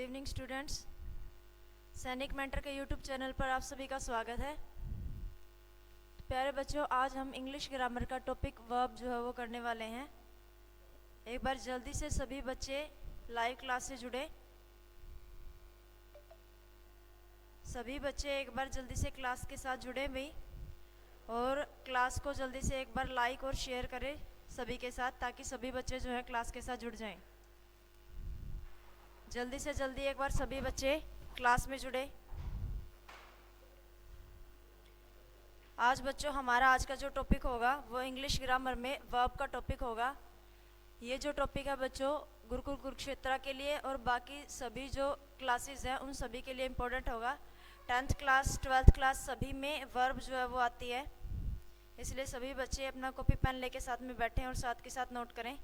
Evening students, सैनिक mentor के YouTube channel पर आप सभी का स्वागत है। प्यारे बच्चों, आज हम इंग्लिश ग्रामर का टॉपिक वर्ब जो है वो करने वाले हैं। एक बार जल्दी से सभी बच्चे लाइव क्लास से जुड़े। सभी बच्चे एक बार जल्दी से क्लास के साथ जुड़े भाई, और क्लास को जल्दी से एक बार लाइक और शेयर करें सभी के साथ, ताकि सभी बच्चे जो है क्लास के साथ जुड़ जाएं। जल्दी से जल्दी एक बार सभी बच्चे क्लास में जुड़े। आज बच्चों हमारा आज का जो टॉपिक होगा वो इंग्लिश ग्रामर में वर्ब का टॉपिक होगा। ये जो टॉपिक है बच्चों गुरुकुल कुरुक्षेत्र के लिए और बाकी सभी जो क्लासेस हैं उन सभी के लिए इम्पोर्टेंट होगा। 10th क्लास 12th क्लास सभी में वर्ब जो है वो आती है, इसलिए सभी बच्चे अपना कॉपी पेन लेके साथ में बैठें और साथ के साथ नोट करें।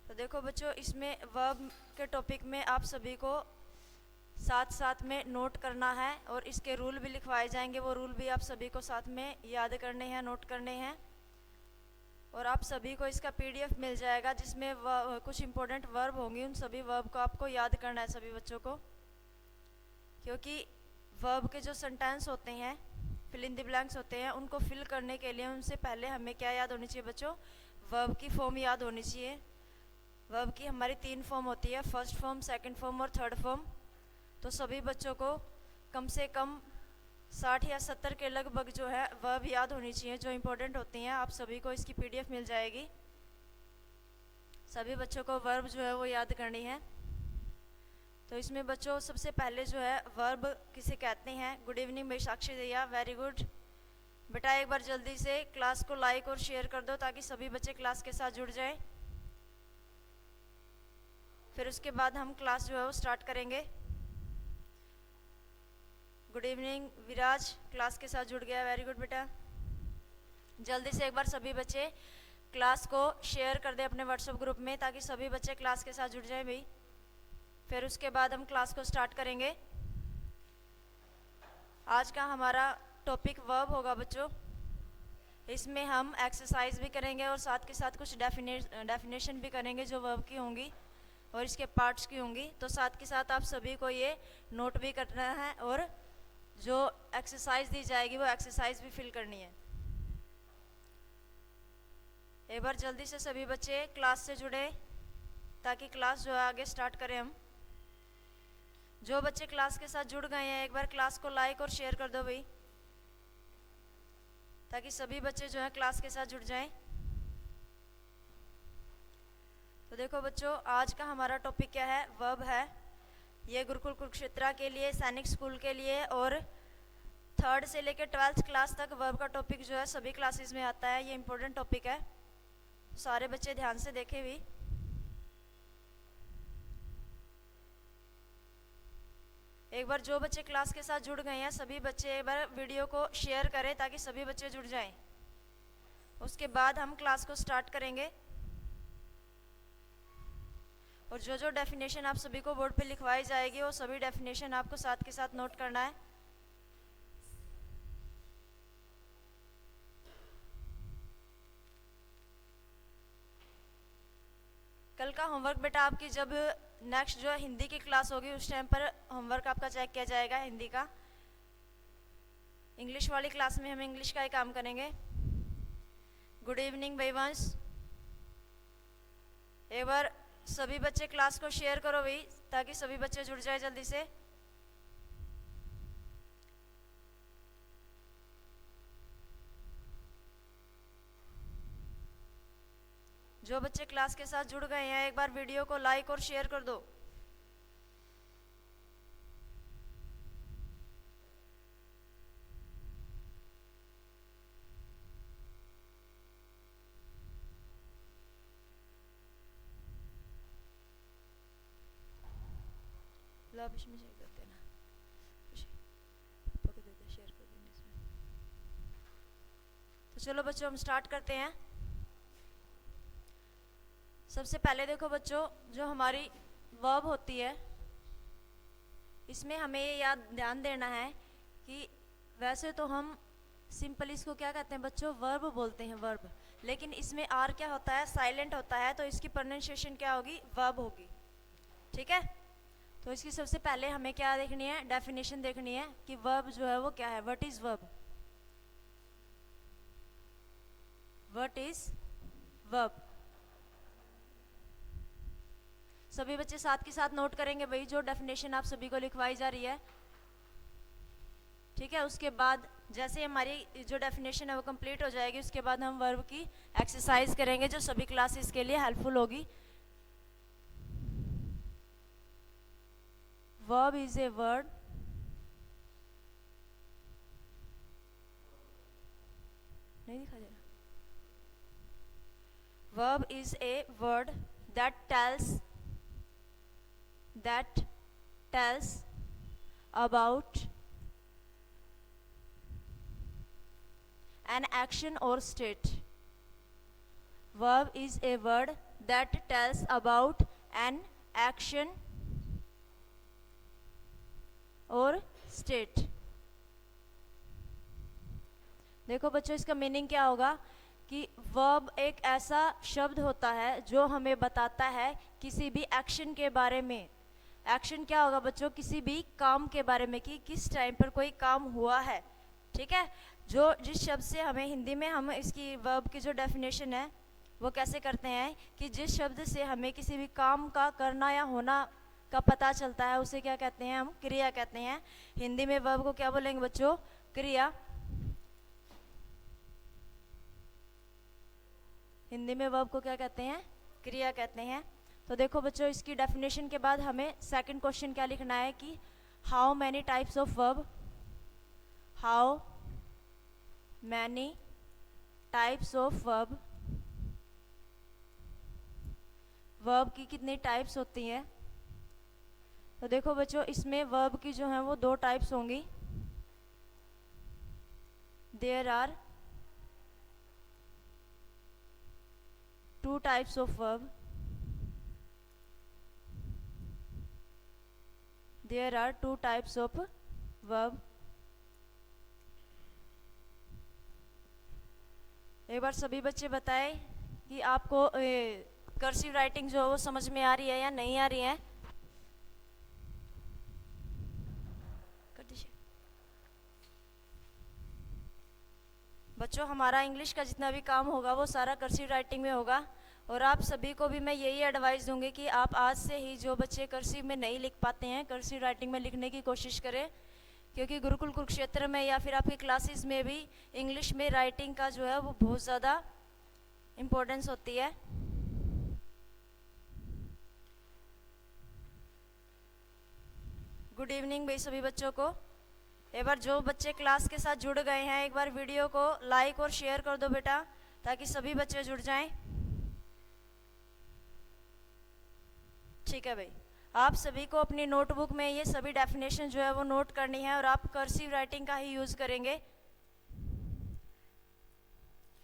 तो देखो बच्चों, इसमें वर्ब के टॉपिक में आप सभी को साथ साथ में नोट करना है और इसके रूल भी लिखवाए जाएंगे। वो रूल भी आप सभी को साथ में याद करने हैं, नोट करने हैं। और आप सभी को इसका पीडीएफ मिल जाएगा जिसमें कुछ इंपॉर्टेंट वर्ब होंगी। उन सभी वर्ब को आपको याद करना है सभी बच्चों को, क्योंकि वर्ब के जो सेंटेंस होते हैं, फिल इन द ब्लैंक्स होते हैं, उनको फिल करने के लिए उनसे पहले हमें क्या याद होनी चाहिए बच्चों? वर्ब की फॉर्म याद होनी चाहिए। वर्ब की हमारी 3 फॉर्म होती है, फर्स्ट फॉर्म, सेकंड फॉर्म और थर्ड फॉर्म। तो सभी बच्चों को कम से कम 60 या 70 के लगभग जो है वर्ब याद होनी चाहिए जो इम्पोर्टेंट होती हैं। आप सभी को इसकी पीडीएफ मिल जाएगी। सभी बच्चों को वर्ब जो है वो याद करनी है। तो इसमें बच्चों सबसे पहले जो है वर्ब किसे कहते हैं? गुड इवनिंग मेरी साक्षी दैया, वेरी गुड बेटा। एक बार जल्दी से क्लास को लाइक और शेयर कर दो ताकि सभी बच्चे क्लास के साथ जुड़ जाएं। फिर उसके बाद हम क्लास जो है वो स्टार्ट करेंगे। गुड इवनिंग विराज, क्लास के साथ जुड़ गया, वेरी गुड बेटा। जल्दी से एक बार सभी बच्चे क्लास को शेयर कर दें अपने व्हाट्सएप ग्रुप में ताकि सभी बच्चे क्लास के साथ जुड़ जाएं भाई। फिर उसके बाद हम क्लास को स्टार्ट करेंगे। आज का हमारा टॉपिक वर्ब होगा बच्चों। इसमें हम एक्सरसाइज भी करेंगे और साथ के साथ कुछ डेफिनेशन भी करेंगे जो वर्ब की होंगी और इसके पार्ट्स की होंगी। तो साथ के साथ आप सभी को ये नोट भी करना है और जो एक्सरसाइज दी जाएगी वो एक्सरसाइज भी फिल करनी है। एक बार जल्दी से सभी बच्चे क्लास से जुड़े ताकि क्लास जो है आगे स्टार्ट करें हम। जो बच्चे क्लास के साथ जुड़ गए हैं एक बार क्लास को लाइक और शेयर कर दो भाई, ताकि सभी बच्चे जो है क्लास के साथ जुड़ जाएं। तो देखो बच्चों, आज का हमारा टॉपिक क्या है? वर्ब है। ये गुरुकुल कुरुक्षेत्र के लिए, सैनिक स्कूल के लिए और 3rd से लेकर 12th क्लास तक वर्ब का टॉपिक जो है सभी क्लासेस में आता है। ये इम्पोर्टेंट टॉपिक है, सारे बच्चे ध्यान से देखें भी। एक बार जो बच्चे क्लास के साथ जुड़ गए हैं सभी बच्चे एक बार वीडियो को शेयर करें ताकि सभी बच्चे जुड़ जाएं। उसके बाद हम क्लास को स्टार्ट करेंगे और जो जो डेफिनेशन आप सभी को बोर्ड पे लिखवाई जाएगी वो सभी डेफिनेशन आपको साथ के साथ नोट करना है। कल का होमवर्क बेटा आपकी जब नेक्स्ट जो हिंदी की क्लास होगी उस टाइम पर होमवर्क आपका चेक किया जाएगा हिंदी का। इंग्लिश वाली क्लास में हम इंग्लिश का ही काम करेंगे। गुड इवनिंग वंश, एक बार सभी बच्चे क्लास को शेयर करो भाई ताकि सभी बच्चे जुड़ जाए जल्दी से। जो बच्चे क्लास के साथ जुड़ गए हैं एक बार वीडियो को लाइक और शेयर कर दो। इसमें शेयर कर देना, पकड़ देते शेयर कर देना इसमें। तो चलो बच्चों हम स्टार्ट करते हैं। सबसे पहले देखो बच्चों, जो हमारी वर्ब होती है इसमें हमें ये याद ध्यान देना है कि वैसे तो हम सिंपल इसको क्या कहते हैं बच्चों? वर्ब बोलते हैं, वर्ब। लेकिन इसमें आर क्या होता है, साइलेंट होता है, तो इसकी प्रोनाउंसिएशन क्या होगी, वर्ब होगी। ठीक है, तो इसकी सबसे पहले हमें क्या देखनी है, डेफिनेशन देखनी है कि वर्ब जो है वो क्या है। What is verb, what is verb. सभी बच्चे साथ के साथ नोट करेंगे भाई, जो डेफिनेशन आप सभी को लिखवाई जा रही है। ठीक है, उसके बाद जैसे हमारी जो डेफिनेशन है वो कंप्लीट हो जाएगी, उसके बाद हम वर्ब की एक्सरसाइज करेंगे जो सभी क्लासेस के लिए हेल्पफुल होगी। वर्ब इज ए वर्ड नहीं दिखा दे रहा। Verb is a word that tells about an action or state. Verb is a word that tells about an action or state. देखो बच्चों, इसका मीनिंग क्या होगा कि वर्ब एक ऐसा शब्द होता है जो हमें बताता है किसी भी एक्शन के बारे में। एक्शन क्या होगा बच्चों, किसी भी काम के बारे में कि किस टाइम पर कोई काम हुआ है। ठीक है, जो जिस शब्द से हमें हिंदी में हम इसकी वर्ब की जो डेफिनेशन है वो कैसे करते हैं कि जिस शब्द से हमें किसी भी काम का करना या होना का पता चलता है उसे क्या कहते हैं, हम क्रिया कहते हैं। हिंदी में वर्ब को क्या बोलेंगे बच्चों, क्रिया। हिंदी में वर्ब को क्या कहते हैं, क्रिया कहते हैं। तो देखो बच्चों, इसकी डेफिनेशन के बाद हमें सेकंड क्वेश्चन क्या लिखना है कि how many types of verb, how many types of verb, verb की कितनी टाइप्स होती हैं। तो देखो बच्चों, इसमें वर्ब की जो है वो दो टाइप्स होंगी। There are two types of verb, there are two types of verb। एक बार सभी बच्चे बताएं कि आपको कर्सिव राइटिंग जो है वो समझ में आ रही है या नहीं आ रही है। कर दीजिए बच्चों, हमारा इंग्लिश का जितना भी काम होगा वो सारा कर्सिव राइटिंग में होगा। और आप सभी को भी मैं यही एडवाइस दूंगी कि आप आज से ही जो बच्चे कर्सिव में नहीं लिख पाते हैं कर्सिव राइटिंग में लिखने की कोशिश करें, क्योंकि गुरुकुल कुरुक्षेत्र में या फिर आपकी क्लासेस में भी इंग्लिश में राइटिंग का जो है वो बहुत ज़्यादा इम्पोर्टेंस होती है। गुड इवनिंग भाई सभी बच्चों को। एक बार जो बच्चे क्लास के साथ जुड़ गए हैं एक बार वीडियो को लाइक और शेयर कर दो बेटा, ताकि सभी बच्चे जुड़ जाएं। ठीक है भाई, आप सभी को अपनी नोटबुक में ये सभी डेफिनेशन जो है वो नोट करनी है और आप कर्सिव राइटिंग का ही यूज़ करेंगे।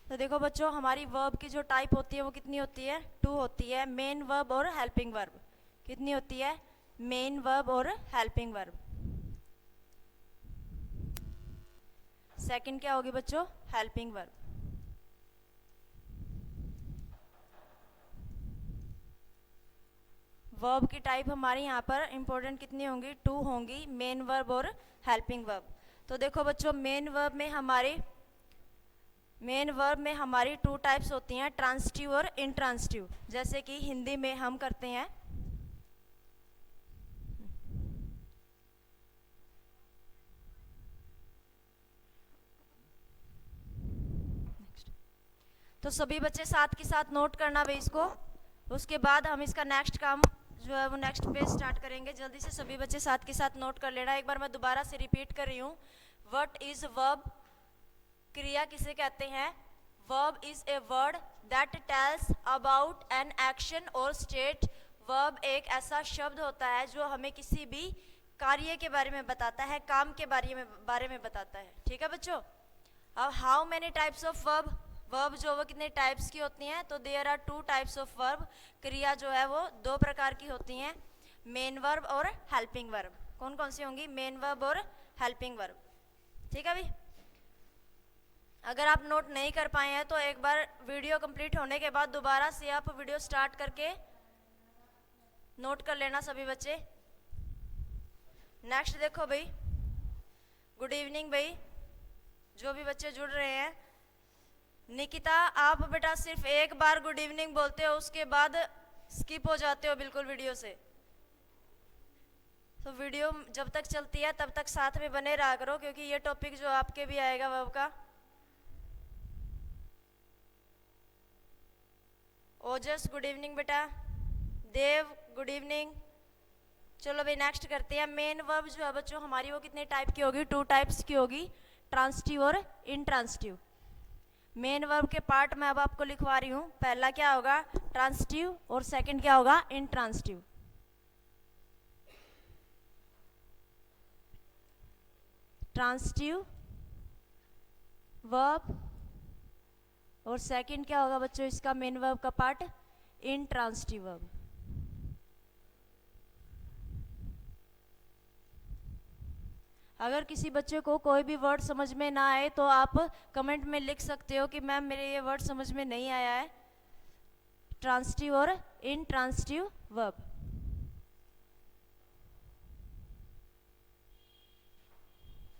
तो देखो बच्चों, हमारी वर्ब की जो टाइप होती है वो कितनी होती है, टू होती है, मेन वर्ब और हेल्पिंग वर्ब। कितनी होती है, मेन वर्ब और हेल्पिंग वर्ब। सेकंड क्या होगी बच्चों, हेल्पिंग वर्ब। वर्ब की टाइप हमारी यहाँ पर इंपॉर्टेंट कितनी होंगी, टू होंगी, मेन वर्ब और हेल्पिंग वर्ब। तो देखो बच्चों, मेन वर्ब में हमारी टू टाइप्स होती हैं, ट्रांसिटिव और इंट्रांसिटिव। जैसे कि हिंदी में हम करते हैं तो सभी बच्चे साथ के साथ नोट करना भाई इसको। उसके बाद हम इसका नेक्स्ट काम जो है वो नेक्स्ट पेज स्टार्ट करेंगे। जल्दी से सभी बच्चे साथ के साथ नोट कर लेना। एक बार मैं दोबारा से रिपीट कर रही हूँ, व्हाट इज वर्ब, क्रिया किसे कहते हैं। Verb is a word that tells about an action और स्टेट। वर्ब एक ऐसा शब्द होता है जो हमें किसी भी कार्य के बारे में बताता है, काम के बारे में बताता है। ठीक है बच्चों। अब how many types of verb, verb जो वो कितने टाइप्स की होती हैं, तो there are two types of verb. क्रिया जो है वो दो प्रकार की होती हैं, मेन वर्ब और हेल्पिंग वर्ब। कौन कौन सी होंगी, मेन वर्ब और हेल्पिंग वर्ब। ठीक है भाई। अगर आप नोट नहीं कर पाए हैं तो एक बार वीडियो कंप्लीट होने के बाद दोबारा से आप वीडियो स्टार्ट करके नोट कर लेना सभी बच्चे। नेक्स्ट देखो भाई, गुड इवनिंग भाई, जो भी बच्चे जुड़ रहे हैं। निकिता, आप बेटा सिर्फ एक बार गुड इवनिंग बोलते हो, उसके बाद स्किप हो जाते हो बिल्कुल वीडियो से। तो वीडियो जब तक चलती है तब तक साथ में बने रहा करो, क्योंकि ये टॉपिक जो आपके भी आएगा वर्ब का। ओजस गुड इवनिंग बेटा। देव गुड इवनिंग। चलो भाई नेक्स्ट करते हैं। मेन वर्ब जो है बच्चों हमारी वो कितने टाइप की होगी? 2 टाइप्स की होगी, ट्रांसिटिव और इंट्रांसिटिव। मेन वर्ब के पार्ट मैं अब आपको लिखवा रही हूँ। पहला क्या होगा? ट्रांसिटिव, और सेकंड क्या होगा? इंट्रांसिटिव। ट्रांसिटिव वर्ब, और सेकंड क्या होगा बच्चों इसका मेन वर्ब का पार्ट? Intransitive verb. अगर किसी बच्चे को कोई भी वर्ड समझ में ना आए तो आप कमेंट में लिख सकते हो कि मैम मेरे ये वर्ड समझ में नहीं आया है। ट्रांसिटिव और इंट्रांसिटिव वर्ब।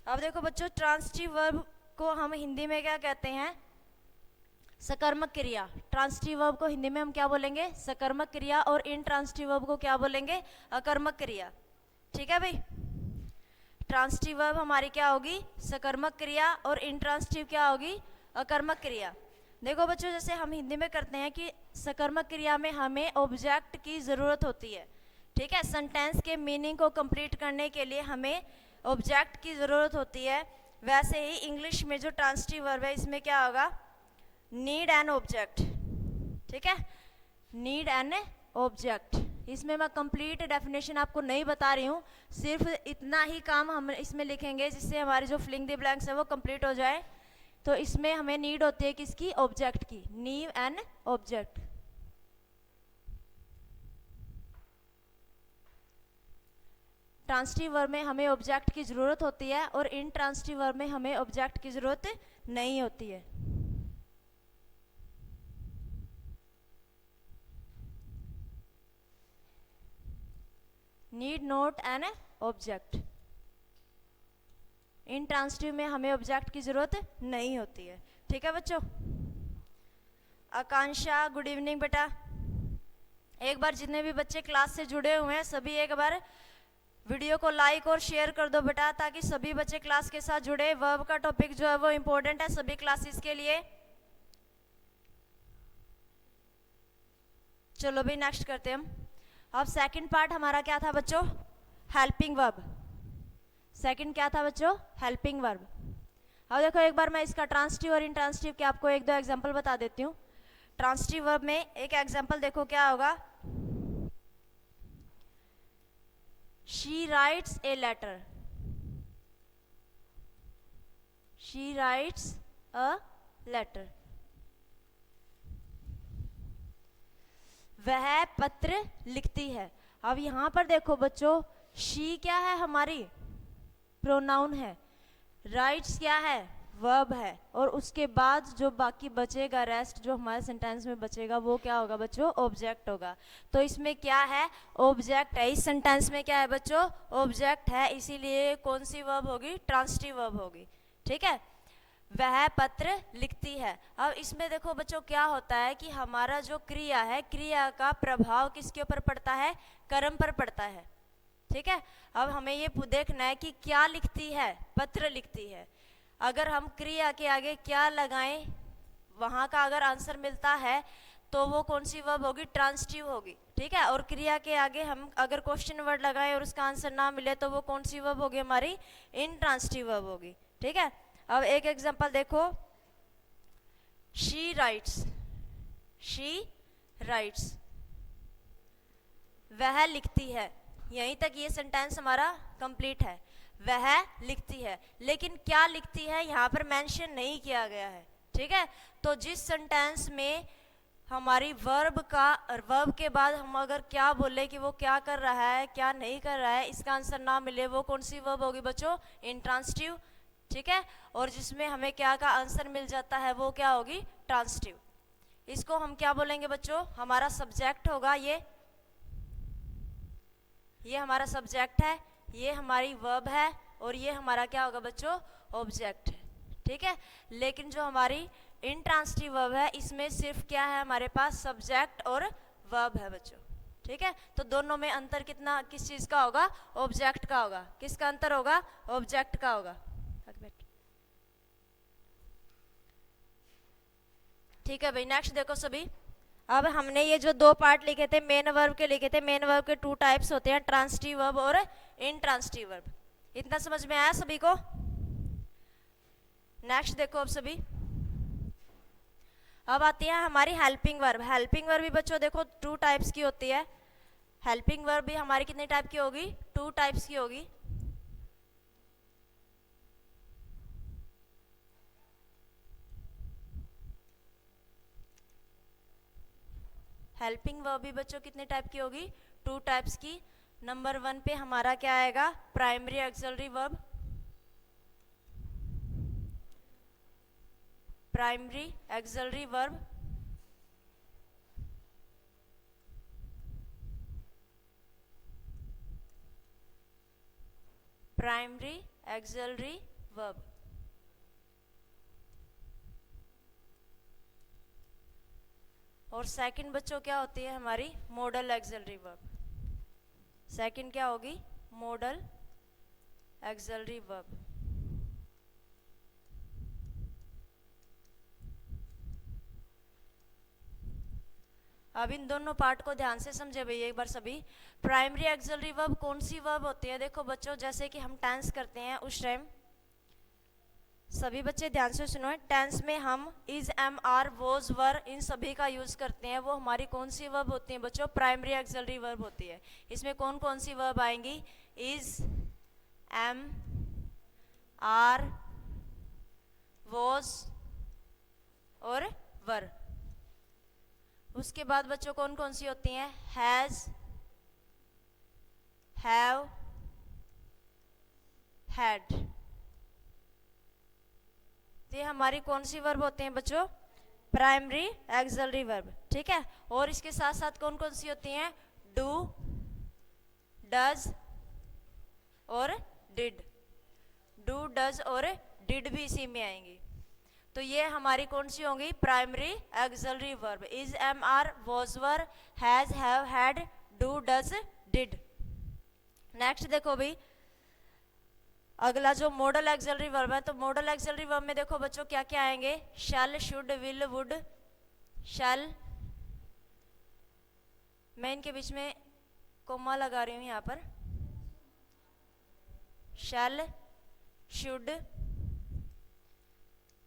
अब देखो बच्चों, ट्रांसिटिव वर्ब को हम हिंदी में क्या कहते हैं? सकर्मक क्रिया। ट्रांसिटिव वर्ब को हिंदी में हम क्या बोलेंगे? सकर्मक क्रिया। और इंट्रांसिटिव वर्ब को क्या बोलेंगे? अकर्मक क्रिया। ठीक है भाई। ट्रांसिटिव वर्ब हमारी क्या होगी? सकर्मक क्रिया, और इंट्रांसिटिव क्या होगी? अकर्मक क्रिया। देखो बच्चों, जैसे हम हिंदी में करते हैं कि सकर्मक क्रिया में हमें ऑब्जेक्ट की ज़रूरत होती है। ठीक है, सेंटेंस के मीनिंग को कंप्लीट करने के लिए हमें ऑब्जेक्ट की ज़रूरत होती है। वैसे ही इंग्लिश में जो ट्रांसिटिव वर्ब है इसमें क्या होगा? Need an object. ठीक है, नीड एन ऑब्जेक्ट। इसमें मैं कंप्लीट डेफिनेशन आपको नहीं बता रही हूँ, सिर्फ इतना ही काम हम इसमें लिखेंगे जिससे हमारी जो फिलिंग द ब्लैंक्स है वो कंप्लीट हो जाए। तो इसमें हमें नीड होती है किसकी? ऑब्जेक्ट की। Need an object. Transitive verb में हमें ऑब्जेक्ट की ज़रूरत होती है, और इंट्रांसिटिव वर्ब में हमें ऑब्जेक्ट की ज़रूरत नहीं होती है। Need not an object. Intransitive में हमें ऑब्जेक्ट की ज़रूरत नहीं होती है। ठीक है बच्चों। आकांक्षा गुड इवनिंग बेटा। एक बार जितने भी बच्चे क्लास से जुड़े हुए हैं सभी एक बार वीडियो को लाइक और शेयर कर दो बेटा, ताकि सभी बच्चे क्लास के साथ जुड़े। वर्ब का टॉपिक जो है वो इम्पोर्टेंट है सभी क्लासेस के लिए। चलो भाई नेक्स्ट करते हैं हम। अब सेकंड पार्ट हमारा क्या था बच्चों? Helping verb. सेकंड क्या था बच्चों? Helping verb. अब देखो एक बार मैं इसका ट्रांसिटिव और इंट्रांसिटिव के आपको 1-2 एग्जांपल बता देती हूँ। ट्रांसिटिव वर्ब में एक एग्जांपल देखो क्या होगा? She writes a letter. She writes a letter. वह पत्र लिखती है। अब यहाँ पर देखो बच्चों, शी क्या है? हमारी प्रोनाउन है। राइट्स क्या है? वर्ब है। और उसके बाद जो बाकी बचेगा, रेस्ट जो हमारे सेंटेंस में बचेगा वो क्या होगा बच्चों? ऑब्जेक्ट होगा। तो इसमें क्या है? ऑब्जेक्ट है। इस सेंटेंस में क्या है बच्चों? ऑब्जेक्ट है। इसीलिए कौन सी वर्ब होगी? ट्रांसिटिव वर्ब होगी। ठीक है, वह पत्र लिखती है। अब इसमें देखो बच्चों क्या होता है कि हमारा जो क्रिया है, क्रिया का प्रभाव किसके ऊपर पड़ता है? कर्म पर पड़ता है। ठीक है, अब हमें ये देखना है कि क्या लिखती है? पत्र लिखती है। अगर हम क्रिया के आगे क्या लगाएं, वहाँ का अगर आंसर मिलता है तो वो कौन सी वर्ब होगी? ट्रांसिटिव होगी। ठीक है, और क्रिया के आगे हम अगर क्वेश्चन वर्ड लगाएं और उसका आंसर ना मिले तो वो कौन सी वर्ब होगी? हमारी इंट्रांसिटिव वर्ब होगी। ठीक है, अब एक एग्जांपल देखो। She writes. She writes. वह लिखती है। यहीं तक ये सेंटेंस हमारा कंप्लीट है। वह लिखती है, लेकिन क्या लिखती है यहाँ पर मेंशन नहीं किया गया है। ठीक है, तो जिस सेंटेंस में हमारी वर्ब के बाद हम अगर क्या बोले कि वो क्या कर रहा है क्या नहीं कर रहा है, इसका आंसर ना मिले, वो कौन सी वर्ब होगी बच्चों? इंट्रांसिटिव। ठीक है, और जिसमें हमें क्या का आंसर मिल जाता है वो क्या होगी, ट्रांसिटिव। इसको हम क्या बोलेंगे बच्चों, हमारा सब्जेक्ट होगा ये हमारा सब्जेक्ट है, ये हमारी वर्ब है, और ये हमारा क्या होगा बच्चों, ऑब्जेक्ट है। ठीक है, लेकिन जो हमारी इंट्रांसिटिव वर्ब है इसमें सिर्फ क्या है हमारे पास, सब्जेक्ट और वर्ब है बच्चों। ठीक है, तो दोनों में अंतर कितना, किस चीज का होगा, ऑब्जेक्ट का होगा। किसका अंतर होगा, ऑब्जेक्ट का होगा। ठीक है भाई, नेक्स्ट देखो सभी। अब हमने ये जो दो पार्ट लिखे थे मेन वर्ब के लिखे थे, मेन वर्ब के टू टाइप्स होते हैं, ट्रांसिटिव वर्ब और इनट्रांसिटिव वर्ब। इतना समझ में आया सभी को। नेक्स्ट देखो अब सभी, अब आती है हमारी हेल्पिंग वर्ब। हेल्पिंग वर्ब भी बच्चों देखो टू टाइप्स की होती है। हेल्पिंग वर्ब भी हमारी कितने टाइप की होगी, टू टाइप्स की होगी। हेल्पिंग वर्ब भी बच्चों कितने टाइप की होगी, टू टाइप्स की। नंबर 1 पे हमारा क्या आएगा, primary auxiliary verb. Primary auxiliary verb, primary auxiliary verb. और सेकंड बच्चों क्या होती है हमारी, मॉडल एक्सिलरी वर्ब। सेकंड क्या होगी, मॉडल एक्सिलरी वर्ब। अब इन दोनों पार्ट को ध्यान से समझे भैया एक बार सभी। प्राइमरी एक्सिलरी वर्ब कौन सी वर्ब होती है, देखो बच्चों जैसे कि हम टेंस करते हैं उस टाइम, सभी बच्चे ध्यान से सुनो, टेंस में हम इज, एम, आर, वॉज, वर इन सभी का यूज करते हैं। वो हमारी कौन सी वर्ब होती है बच्चों, प्राइमरी एक्सिलरी वर्ब होती है। इसमें कौन कौन सी वर्ब आएंगी, इज, एम, आर, वॉज और वर। उसके बाद बच्चों कौन कौन सी होती हैं, हैज, हैव, हैड। ये हमारी कौन सी वर्ब होते हैं बच्चों, प्राइमरी एक्सिलरी वर्ब। ठीक है, और इसके साथ साथ कौन कौन सी होती हैं, डू, डज और डिड। डू, डज और डिड भी इसी में आएंगी। तो ये हमारी कौन सी होंगी, primary auxiliary verb. Is, am, are, was, were, has, have, had, do, does, did. Next देखो भाई, अगला जो मॉडल एक्सिलरी वर्ब है, तो मॉडल एक्सिलरी वर्ब में देखो बच्चों क्या क्या आएंगे, शैल, शुड, विल, वुड। शैल, मैं इनके बीच में कोमा लगा रही हूं यहां पर। Shall, should,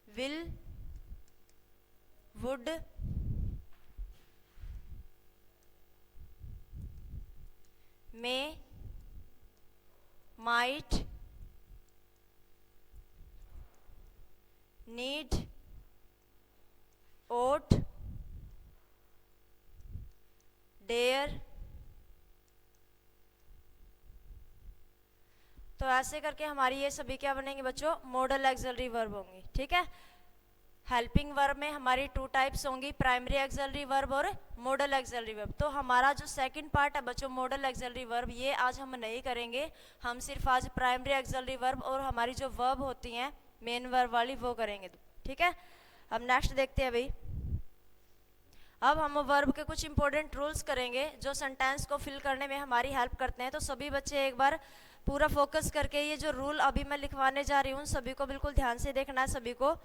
will, would, may, might, need, ought, dare. तो ऐसे करके हमारी ये सभी क्या बनेंगे बच्चों, मॉडल एक्सिलरी वर्ब होंगी। ठीक है, हेल्पिंग वर्ब में हमारी टू टाइप्स होंगी, प्राइमरी एक्सिलरी वर्ब और मॉडल एक्सिलरी वर्ब। तो हमारा जो सेकंड पार्ट है बच्चों मॉडल एक्सिलरी वर्ब, ये आज हम नहीं करेंगे। हम सिर्फ आज प्राइमरी एक्सिलरी वर्ब और हमारी जो वर्ब होती हैं मेन वर्ब वाली वो करेंगे। ठीक है, अब नेक्स्ट देखते हैं भाई। अब हम वर्ब के कुछ इंपॉर्टेंट रूल्स करेंगे जो सेंटेंस को फिल करने में हमारी हेल्प करते हैं। तो सभी बच्चे एक बार पूरा फोकस करके ये जो रूल अभी मैं लिखवाने जा रही हूँ सभी को बिल्कुल ध्यान से देखना है सभी को।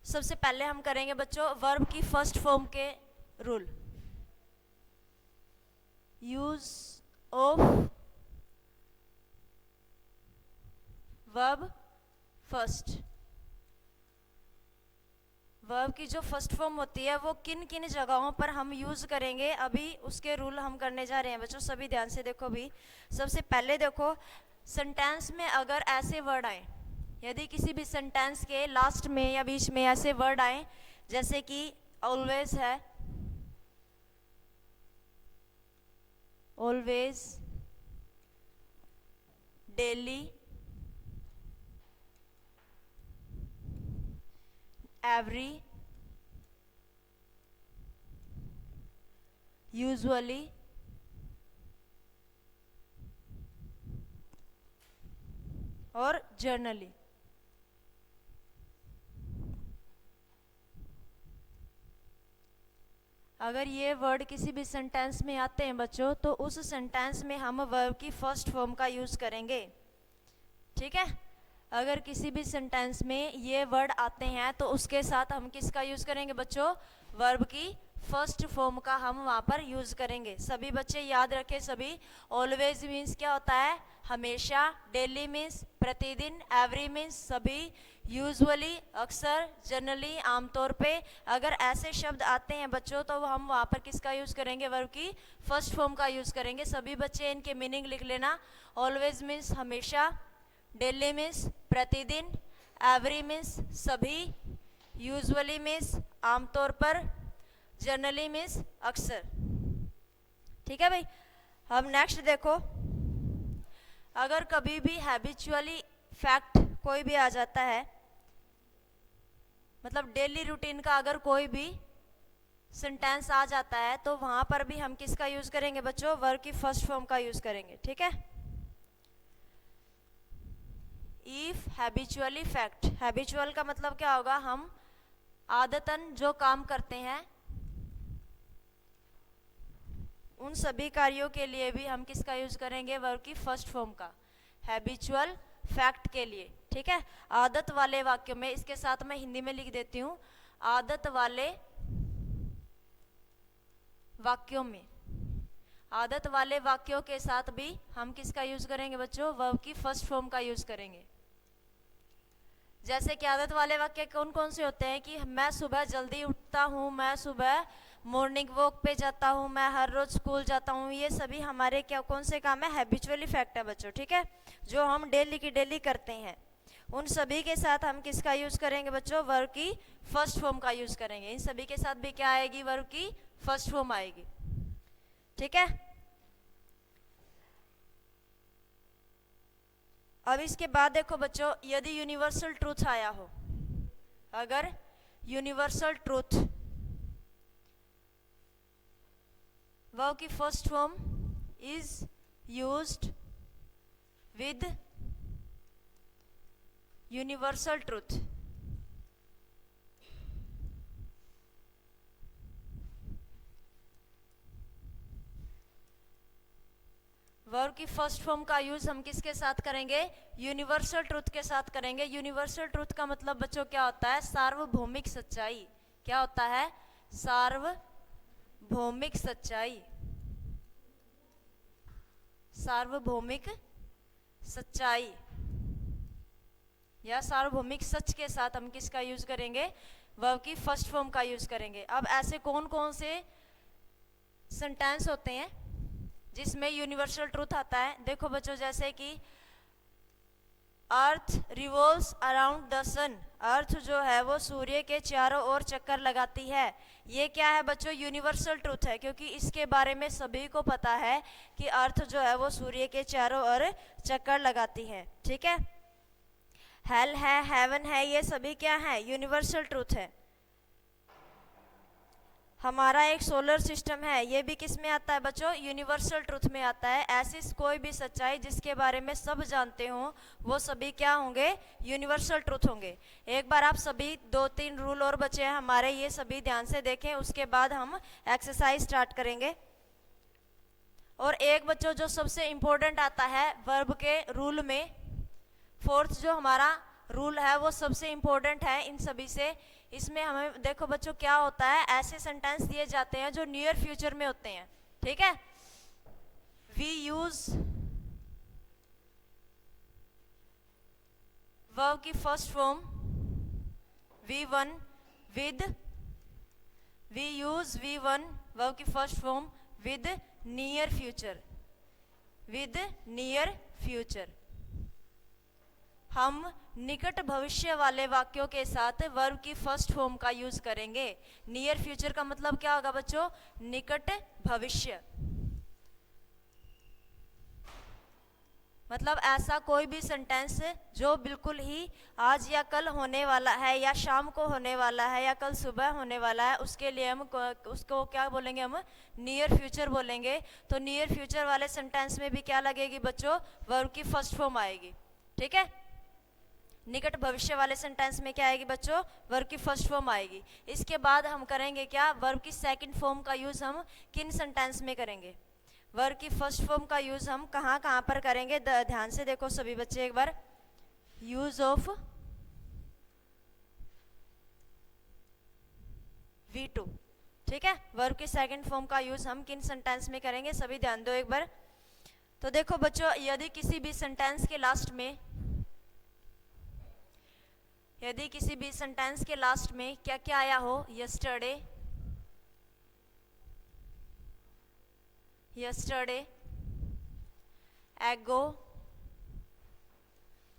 सबसे पहले हम करेंगे बच्चों वर्ब की फर्स्ट फॉर्म के rule. Use of verb first. Verb की जो फर्स्ट फॉर्म होती है वो किन किन जगहों पर हम यूज करेंगे, अभी उसके रूल हम करने जा रहे हैं बच्चों। सभी ध्यान से देखो भी। सबसे पहले देखो, सेंटेंस में अगर ऐसे वर्ड आए, यदि किसी भी सेंटेंस के लास्ट में या बीच में ऐसे वर्ड आए जैसे कि ऑलवेज है, ऑलवेज, डेली, एवरी, यूजुअली, और जर्नली। अगर ये वर्ड किसी भी सेंटेंस में आते हैं बच्चों, तो उस सेंटेंस में हम वर्ब की फर्स्ट फॉर्म का यूज करेंगे। ठीक है, अगर किसी भी सेंटेंस में ये वर्ड आते हैं तो उसके साथ हम किसका यूज करेंगे बच्चों? वर्ब की फर्स्ट फॉर्म का हम वहाँ पर यूज करेंगे। सभी बच्चे याद रखें, सभी। ऑलवेज मीन्स क्या होता है? हमेशा। डेली मीन्स प्रतिदिन। एवरी मीन्स सभी। यूजुअली अक्सर। जनरली आमतौर पे। अगर ऐसे शब्द आते हैं बच्चों तो हम वहाँ पर किसका यूज करेंगे? वर्ब की फर्स्ट फॉर्म का यूज करेंगे। सभी बच्चे इनके मीनिंग लिख लेना। ऑलवेज मीन्स हमेशा, डेली मीन्स प्रतिदिन, एवरी मीन्स सभी, यूजुअली मीन्स आमतौर पर, जनरली मीन्स अक्सर। ठीक है भाई। अब नेक्स्ट देखो, अगर कभी भी हैबिचुअली फैक्ट कोई भी आ जाता है, मतलब डेली रूटीन का अगर कोई भी सेंटेंस आ जाता है, तो वहां पर भी हम किसका यूज करेंगे बच्चों? वर्ब की फर्स्ट फॉर्म का यूज करेंगे। ठीक है। इफ हैबिचुअली फैक्ट, हैबिचुअल का मतलब क्या होगा? हम आदतन जो काम करते हैं उन सभी कार्यों के लिए भी हम किसका यूज करेंगे? वर्ब की फर्स्ट फॉर्म का, हैबिचुअल फैक्ट के लिए। ठीक है। आदत वाले वाक्यों में, इसके साथ मैं हिंदी में लिख देती हूँ, आदत वाले वाक्यों में, आदत वाले वाक्यों के साथ भी हम किसका यूज करेंगे बच्चों? वर्ब की फर्स्ट फॉर्म का यूज करेंगे। जैसे कि आदत वाले वाक्य कौन कौन से होते हैं? कि मैं सुबह जल्दी उठता हूँ, मैं सुबह मॉर्निंग वॉक पे जाता हूँ, मैं हर रोज स्कूल जाता हूँ। ये सभी हमारे क्या कौन से काम है? हैबिचुअली फैक्ट है बच्चों। ठीक है, जो हम डेली की डेली करते हैं, उन सभी के साथ हम किसका यूज करेंगे बच्चों? वर्ब की फर्स्ट फॉर्म का यूज करेंगे। इन सभी के साथ भी क्या आएगी? वर्ब की फर्स्ट फॉर्म आएगी। ठीक है। अब इसके बाद देखो बच्चों, यदि यूनिवर्सल ट्रूथ आया हो, अगर यूनिवर्सल ट्रूथ, वर्ब की first form is used with universal truth. Verb की फर्स्ट फॉर्म का यूज हम किसके साथ करेंगे? यूनिवर्सल ट्रूथ के साथ करेंगे। यूनिवर्सल ट्रूथ का मतलब बच्चों क्या होता है? सार्वभौमिक सच्चाई। क्या होता है? सार्वभौमिक सच्चाई। सार्वभौमिक सच्चाई या सार्वभौमिक सच के साथ हम किसका यूज करेंगे? वर्ब की फर्स्ट फॉर्म का यूज करेंगे। अब ऐसे कौन कौन से सेंटेंस होते हैं जिसमें यूनिवर्सल ट्रूथ आता है? देखो बच्चों, जैसे कि अर्थ रिवॉल्व्स अराउंड द सन, अर्थ जो है वो सूर्य के चारों ओर चक्कर लगाती है। ये क्या है बच्चों? यूनिवर्सल ट्रूथ है, क्योंकि इसके बारे में सभी को पता है कि अर्थ जो है वो सूर्य के चारों ओर चक्कर लगाती है। ठीक है। हेल है, हेवन है, ये सभी क्या है? यूनिवर्सल ट्रूथ है। हमारा एक सोलर सिस्टम है, ये भी किस में आता है बच्चों? यूनिवर्सल ट्रूथ में आता है। ऐसी कोई भी सच्चाई जिसके बारे में सब जानते हो, वो सभी क्या होंगे? यूनिवर्सल ट्रूथ होंगे। एक बार आप सभी 2-3 रूल और बचे हैं हमारे, ये सभी ध्यान से देखें, उसके बाद हम एक्सरसाइज स्टार्ट करेंगे। और एक बच्चों जो सबसे इंपॉर्टेंट आता है वर्ब के रूल में, फोर्थ जो हमारा रूल है वो सबसे इंपॉर्टेंट है इन सभी से। इसमें हमें देखो बच्चों क्या होता है, ऐसे सेंटेंस दिए जाते हैं जो नियर फ्यूचर में होते हैं। ठीक है। वी यूज वर्ब की first form V1 with, we use V1 verb की first form with near future, with near future. हम निकट भविष्य वाले वाक्यों के साथ वर्ब की फर्स्ट फॉर्म का यूज करेंगे। नियर फ्यूचर का मतलब क्या होगा बच्चों? निकट भविष्य। मतलब ऐसा कोई भी सेंटेंस जो बिल्कुल ही आज या कल होने वाला है, या शाम को होने वाला है, या कल सुबह होने वाला है, उसके लिए हम उसको क्या बोलेंगे, हम नियर फ्यूचर बोलेंगे। तो नियर फ्यूचर वाले सेंटेंस में भी क्या लगेगी बच्चों, वर्ब की फर्स्ट फॉर्म आएगी। ठीक है, निकट भविष्य वाले सेंटेंस में क्या आएगी बच्चों, वर्ब की फर्स्ट फॉर्म आएगी। इसके बाद हम करेंगे क्या, वर्ब की सेकंड फॉर्म का यूज हम किन सेंटेंस में करेंगे। वर्ब की फर्स्ट फॉर्म का यूज हम कहाँ कहाँ पर करेंगे, ध्यान से देखो सभी बच्चे एक बार। यूज ऑफ V2, ठीक है, वर्ब की सेकंड फॉर्म का यूज हम किन सेंटेंस में करेंगे, सभी ध्यान दो एक बार। तो देखो बच्चों, यदि किसी भी सेंटेंस के लास्ट में, यदि किसी भी सेंटेंस के लास्ट में क्या क्या आया हो, यस्टरडे, यस्टरडे, एगो,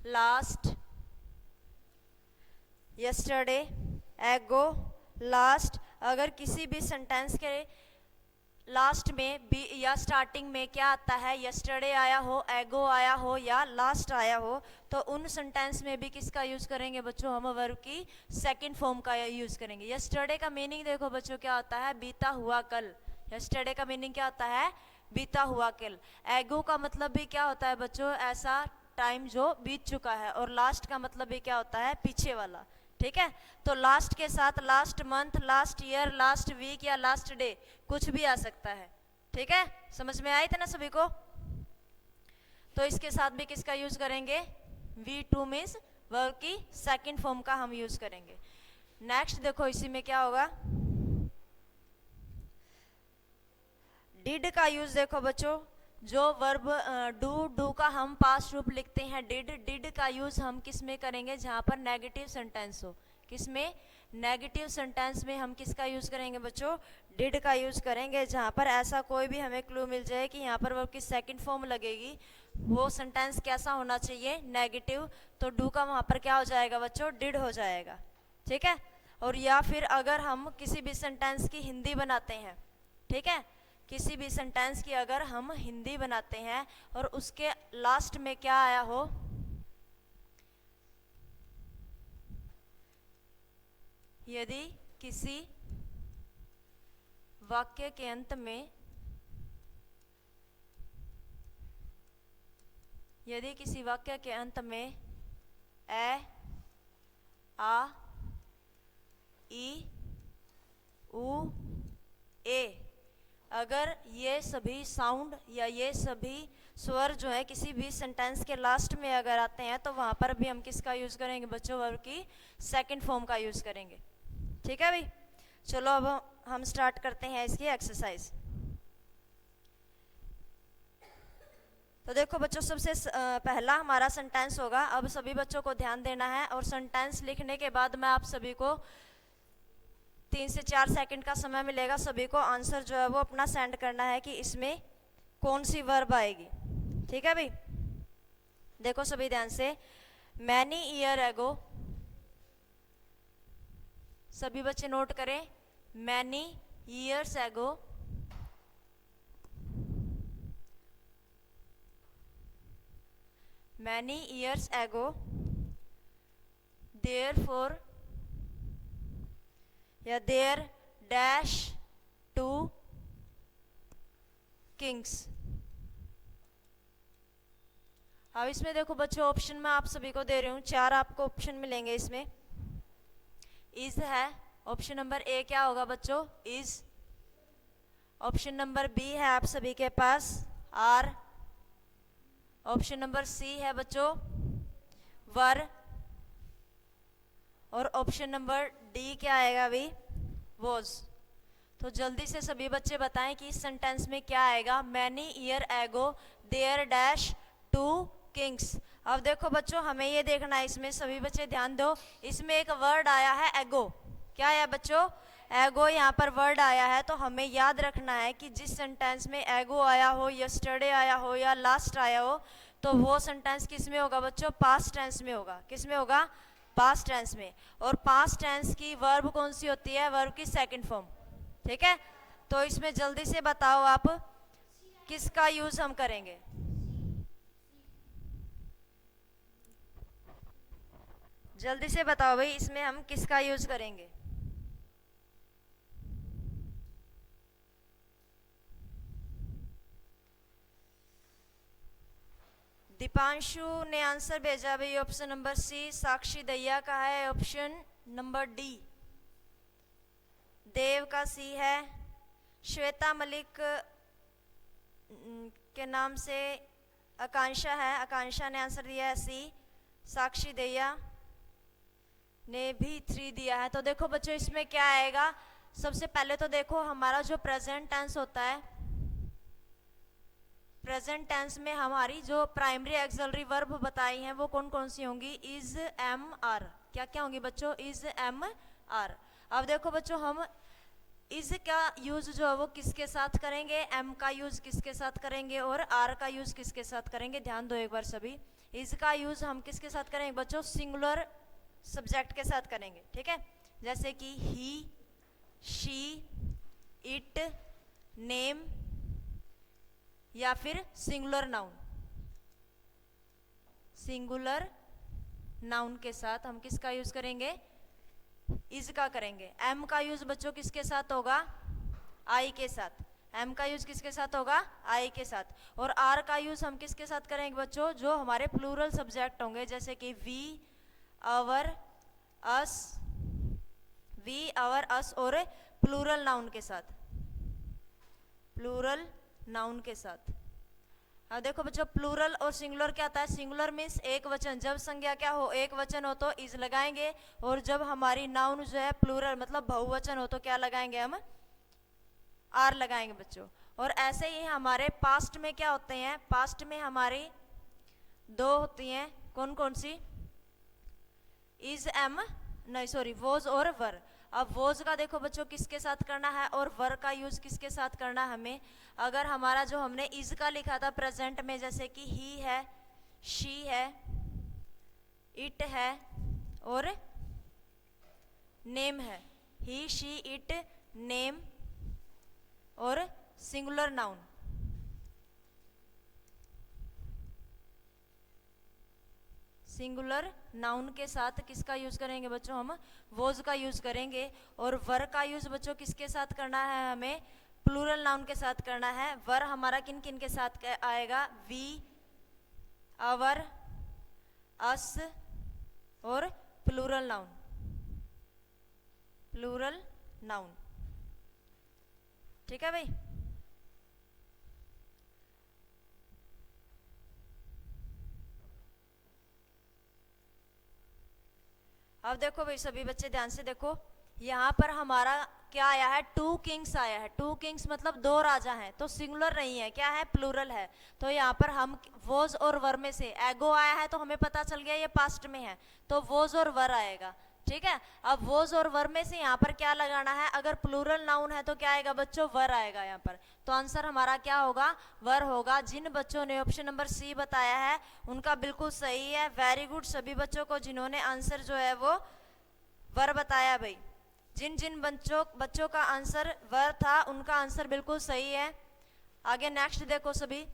लास्ट, यस्टरडे, एगो, लास्ट, अगर किसी भी सेंटेंस के लास्ट में बी या स्टार्टिंग में क्या आता है, यस्टरडे आया हो, एगो आया हो या लास्ट आया हो, तो उन सेंटेंस में भी किसका यूज करेंगे बच्चों, हम वर्ब की सेकंड फॉर्म का यूज करेंगे। यस्टरडे का मीनिंग देखो बच्चों क्या होता है, बीता हुआ कल। यस्टरडे का मीनिंग क्या होता है, बीता हुआ कल। एगो का मतलब भी क्या होता है बच्चों, ऐसा टाइम जो बीत चुका है। और लास्ट का मतलब भी क्या होता है, पीछे वाला। ठीक है, तो लास्ट के साथ last month, last year, last week या लास्ट डे कुछ भी आ सकता है। ठीक है, समझ में आई था ना सभी को। तो इसके साथ भी किसका यूज करेंगे, V2 मीन्स वर्ब की सेकंड फॉर्म का हम यूज करेंगे। नेक्स्ट देखो, इसी में क्या होगा, डिड का यूज देखो बच्चों, जो वर्ब डू का हम पास्ट रूप लिखते हैं डिड का यूज हम किस में करेंगे, जहां पर नेगेटिव सेंटेंस हो। किस में, नेगेटिव सेंटेंस में हम किसका यूज करेंगे बच्चों, डिड का यूज करेंगे। जहां पर ऐसा कोई भी हमें क्लू मिल जाए कि यहाँ पर वर्ब की सेकंड फॉर्म लगेगी, वो सेंटेंस कैसा होना चाहिए, नेगेटिव, तो डू का वहां पर क्या हो जाएगा बच्चों, डिड हो जाएगा। ठीक है, और या फिर अगर हम किसी भी सेंटेंस की हिंदी बनाते हैं, ठीक है, किसी भी सेंटेंस की अगर हम हिंदी बनाते हैं और उसके लास्ट में क्या आया हो, यदि किसी वाक्य के अंत में, यदि किसी वाक्य के अंत में ए, आ, ई, उ, ए, अगर ये सभी साउंड या ये सभी स्वर जो है किसी भी सेंटेंस के लास्ट में अगर आते हैं, तो वहां पर भी हम किसका यूज करेंगे बच्चों, वर्ब की सेकंड फॉर्म का यूज करेंगे। ठीक है भाई, चलो अब हम स्टार्ट करते हैं इसकी एक्सरसाइज। तो देखो बच्चों, सबसे पहला हमारा सेंटेंस होगा। अब सभी बच्चों को ध्यान देना है, और सेंटेंस लिखने के बाद मैं आप सभी को 3 से 4 सेकंड का समय मिलेगा। सभी को आंसर जो है वो अपना सेंड करना है कि इसमें कौन सी वर्ब आएगी। ठीक है भाई, देखो सभी ध्यान से, मैनी ईयर एगो, सभी बच्चे नोट करें, many years ago, many years ago, therefore या देयर डैश टू किंग्स। अब इसमें देखो बच्चों, ऑप्शन में आप सभी को दे रही हूँ, 4 आपको ऑप्शन मिलेंगे इसमें। इज है, ऑप्शन नंबर ए क्या होगा बच्चों, इज। ऑप्शन नंबर बी है आप सभी के पास, आर। ऑप्शन नंबर सी है बच्चों, वर। और ऑप्शन नंबर डी क्या आएगा अभी, वॉज। तो जल्दी से सभी बच्चे बताएं कि इस सेंटेंस में क्या आएगा, many year ago there dash two kings. अब देखो बच्चों, हमें ये देखना है, इसमें सभी बच्चे ध्यान दो, इसमें एक वर्ड आया है एगो। क्या आया बच्चों, एगो यहाँ पर वर्ड आया है। तो हमें याद रखना है कि जिस सेंटेंस में एगो आया हो, यस्टरडे आया हो या लास्ट आया हो, तो वो सेंटेंस किस में होगा बच्चों, पास्ट टेंस में होगा। किस में होगा, पास्ट टेंस में। और पास्ट टेंस की वर्ब कौन सी होती है, वर्ब की सेकंड फॉर्म। ठीक है, तो इसमें जल्दी से बताओ आप किसका यूज हम करेंगे। जल्दी से बताओ भाई, इसमें हम किसका यूज करेंगे? दीपांशु ने आंसर भेजा भाई ऑप्शन नंबर सी। साक्षी दहिया का है ऑप्शन नंबर डी। देव का सी है। श्वेता मलिक के नाम से आकांक्षा है, आकांक्षा ने आंसर दिया है सी। साक्षी दहिया ने भी 3 दिया है। तो देखो बच्चों इसमें क्या आएगा, सबसे पहले तो देखो हमारा जो प्रेजेंट टेंस होता है, प्रेजेंट टेंस में हमारी जो प्राइमरी एक्सिलरी वर्ब बताई हैं वो कौन कौन सी होंगी? Is, am, are. क्या क्या होंगी बच्चों? Is, am, are. अब देखो बच्चों हम इज का यूज जो है वो किसके साथ करेंगे, एम का यूज किसके साथ करेंगे और आर का यूज किसके साथ करेंगे? ध्यान दो एक बार सभी। इज का यूज हम किसके साथ करेंगे बच्चों? सिंगुलर सब्जेक्ट के साथ करेंगे, ठीक है। जैसे कि ही, शी, इट, नेम या फिर सिंगुलर नाउन। सिंगुलर नाउन के साथ हम किसका यूज करेंगे? इज का करेंगे। एम का यूज बच्चों किसके साथ होगा? आई के साथ। एम का यूज किसके साथ होगा? आई के साथ। और आर का यूज हम किसके साथ करेंगे बच्चों? जो हमारे प्लूरल सब्जेक्ट होंगे, जैसे कि we, our, us, we, our, us और प्लूरल नाउन के साथ। प्लूरल नाउन के साथ। अब देखो बच्चों प्लूरल और सिंगुलर क्या आता है? सिंगुलर मीन्स एक वचन, जब संज्ञा क्या हो? एक वचन हो तो इज लगाएंगे, और जब हमारी नाउन जो है प्लूरल मतलब बहुवचन हो तो क्या लगाएंगे? हम आर लगाएंगे बच्चों। और ऐसे ही हमारे पास्ट में क्या होते हैं? पास्ट में हमारी 2 होती हैं, कौन कौन सी? इज, एम, नहीं सॉरी, वॉज और वर। अब वॉज का देखो बच्चों किसके साथ करना है और वर का यूज किसके साथ करना है हमें? अगर हमारा जो हमने इज का लिखा था प्रेजेंट में, जैसे कि ही है, शी है, इट है और नेम है। ही, शी, इट, नेम और सिंगुलर नाउन। सिंगुलर नाउन के साथ किसका यूज करेंगे बच्चों? हम वॉज का यूज करेंगे। और वर का यूज बच्चों किसके साथ करना है हमें? प्लूरल नाउन के साथ करना है। वर हमारा किन किन के साथ आएगा? वी, आवर, अस और प्लूरल नाउन। प्लूरल नाउन, ठीक है भाई। अब देखो भाई सभी बच्चे ध्यान से देखो, यहाँ पर हमारा क्या आया है? 2 किंग्स आया है। 2 किंग्स मतलब 2 राजा हैं, तो सिंगुलर नहीं है, क्या है? प्लूरल है। तो यहाँ पर हम वॉज और वर में से एगो आया है तो हमें पता चल गया ये पास्ट में है, तो वॉज और वर आएगा, ठीक है। अब वॉज और वर में से यहाँ पर क्या लगाना है? अगर प्लूरल नाउन है तो क्या आएगा बच्चों? वर आएगा यहाँ पर। तो आंसर हमारा क्या होगा? वर होगा। जिन बच्चों ने ऑप्शन नंबर सी बताया है उनका बिल्कुल सही है। वेरी गुड सभी बच्चों को जिन्होंने आंसर जो है वो वर बताया भाई। जिन जिन बच्चों का आंसर वर था उनका आंसर बिल्कुल सही है। आगे नेक्स्ट देखो सभी।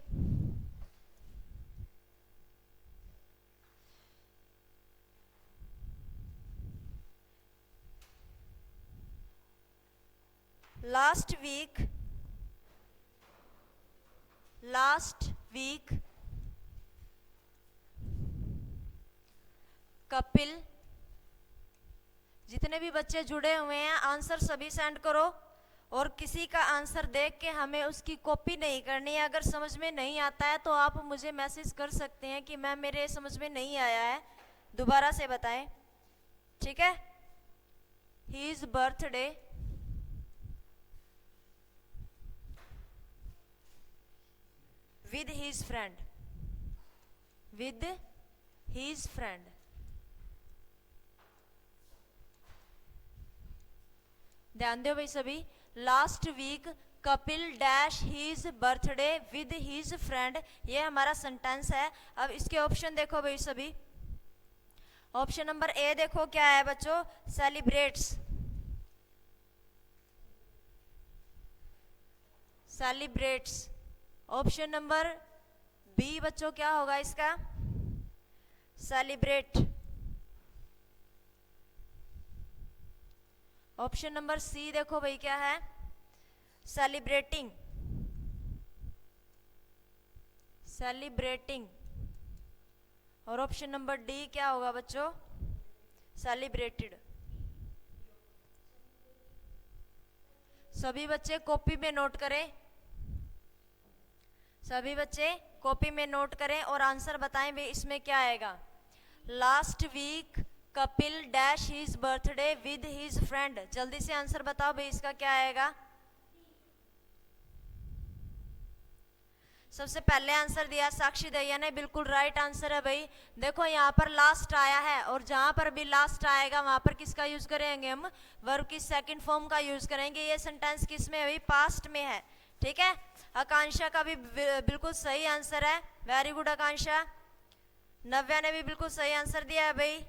लास्ट वीक कपिल, जितने भी बच्चे जुड़े हुए हैं आंसर सभी सेंड करो। और किसी का आंसर देख के हमें उसकी कॉपी नहीं करनी है। अगर समझ में नहीं आता है तो आप मुझे मैसेज कर सकते हैं कि मैम मेरे समझ में नहीं आया है, दोबारा से बताएं, ठीक है। His birthday with his friend, with his friend। ध्यान दो भाई सभी। Last week Kapil dash his birthday with his friend, ये हमारा सेंटेंस है। अब इसके ऑप्शन देखो भाई सभी। ऑप्शन नंबर ए देखो क्या है बच्चों? Celebrates, celebrates. Option number B बच्चों क्या होगा इसका? सेलिब्रेट। ऑप्शन नंबर सी देखो भाई क्या है, सेलिब्रेटिंग, सेलिब्रेटिंग। और ऑप्शन नंबर डी क्या होगा बच्चों, सेलिब्रेटेड। सभी बच्चे कॉपी में नोट करें, सभी बच्चे कॉपी में नोट करें और आंसर बताएं भाई इसमें क्या आएगा। Last week Kapil dash his birthday with his friend. जल्दी से आंसर बताओ भाई इसका क्या आएगा। सबसे पहले आंसर दिया साक्षी दहिया ने, बिल्कुल राइट आंसर है भाई। देखो यहाँ पर लास्ट आया है और जहां पर भी लास्ट आएगा वहां पर किसका यूज करेंगे हम, वर्ब की सेकंड फॉर्म का यूज करेंगे। ये सेंटेंस किस में है भाई, पास्ट में है। ठीक है, आकांक्षा का भी बिल्कुल सही आंसर है, वेरी गुड आकांक्षा। नव्या ने भी बिल्कुल सही आंसर दिया है भाई।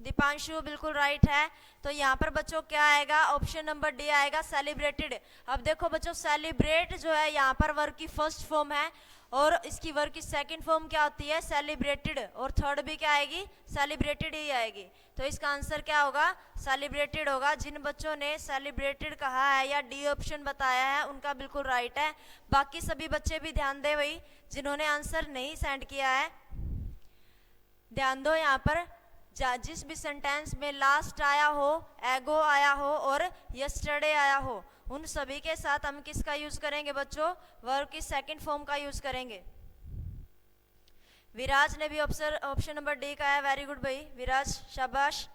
दीपांशु बिल्कुल राइट है। तो यहाँ पर बच्चों क्या आएगा, ऑप्शन नंबर डी आएगा, सेलिब्रेटेड। अब देखो बच्चों सेलिब्रेट जो है यहाँ पर वर्ब की फर्स्ट फॉर्म है और इसकी वर्ब की सेकंड फॉर्म क्या होती है, सेलिब्रेटेड। और थर्ड भी क्या आएगी, सेलिब्रेटेड ही आएगी। तो इसका आंसर क्या होगा, सेलिब्रेटेड होगा। जिन बच्चों ने सेलिब्रेटेड कहा है या डी ऑप्शन बताया है उनका बिल्कुल राइट है। बाकी सभी बच्चे भी ध्यान दे भाई, जिन्होंने आंसर नहीं सेंड किया है ध्यान दो। यहाँ पर जिस भी सेंटेंस में लास्ट आया हो, एगो आया हो और यस्टरडे आया हो, उन सभी के साथ हम किसका यूज करेंगे बच्चों, वर्ब की सेकंड फॉर्म का यूज करेंगे। विराज ने भी ऑप्शन नंबर डी का है, वेरी गुड भाई विराज, शाबाश।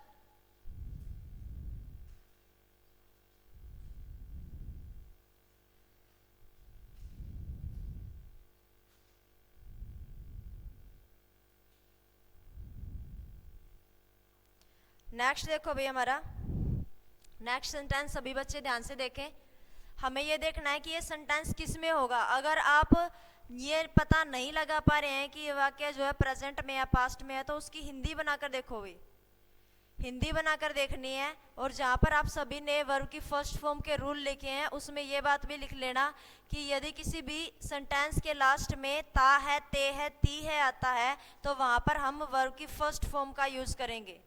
नेक्स्ट देखो भाई, हमारा नेक्स्ट सेंटेंस सभी बच्चे ध्यान से देखें। हमें ये देखना है कि ये सेंटेंस किस में होगा। अगर आप ये पता नहीं लगा पा रहे हैं कि ये वाक्य जो है प्रेजेंट में या पास्ट में है तो उसकी हिंदी बनाकर देखो भाई, हिंदी बनाकर देखनी है। और जहाँ पर आप सभी ने वर्ब की फर्स्ट फॉर्म के रूल लिखे हैं उसमें ये बात भी लिख लेना कि यदि किसी भी सेंटेंस के लास्ट में ता है, ते है, ती है आता है तो वहाँ पर हम वर्ब की फर्स्ट फॉर्म का यूज करेंगे।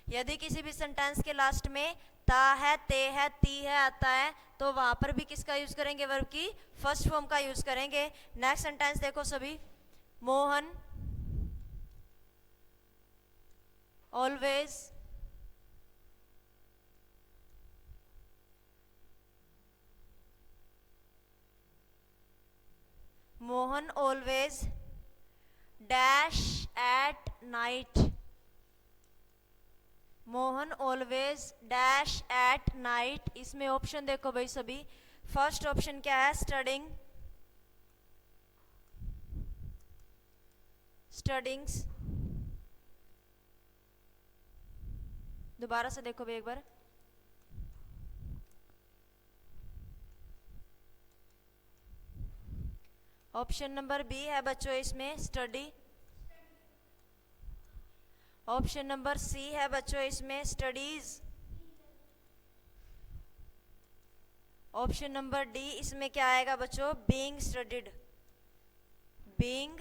यदि किसी भी सेंटेंस के लास्ट में ता है, ते है, ती है आता है तो वहां पर भी किसका यूज करेंगे, वर्ब की फर्स्ट फॉर्म का यूज करेंगे। नेक्स्ट सेंटेंस देखो सभी, Mohan always Mohan always dash at night. Mohan always dash at night. इसमें ऑप्शन देखो भाई सभी, फर्स्ट ऑप्शन क्या है, स्टडिंग, स्टडिंग्स। दोबारा से देखो भाई एक बार, ऑप्शन नंबर बी है बच्चों इसमें स्टडी। ऑप्शन नंबर सी है बच्चों इसमें स्टडीज। ऑप्शन नंबर डी इसमें क्या आएगा बच्चों, being studied, being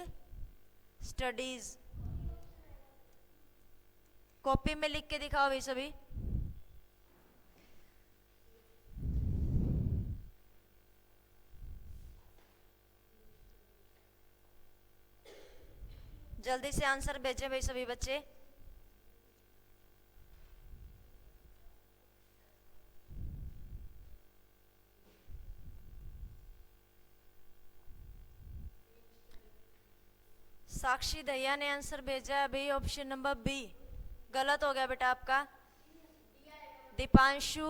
studies. Copy में लिख के दिखाओ भाई सभी। जल्दी से आंसर भेजें भाई सभी बच्चे। साक्षी दहिया ने आंसर भेजा है भाई ऑप्शन नंबर बी, गलत हो गया बेटा आपका। दीपांशु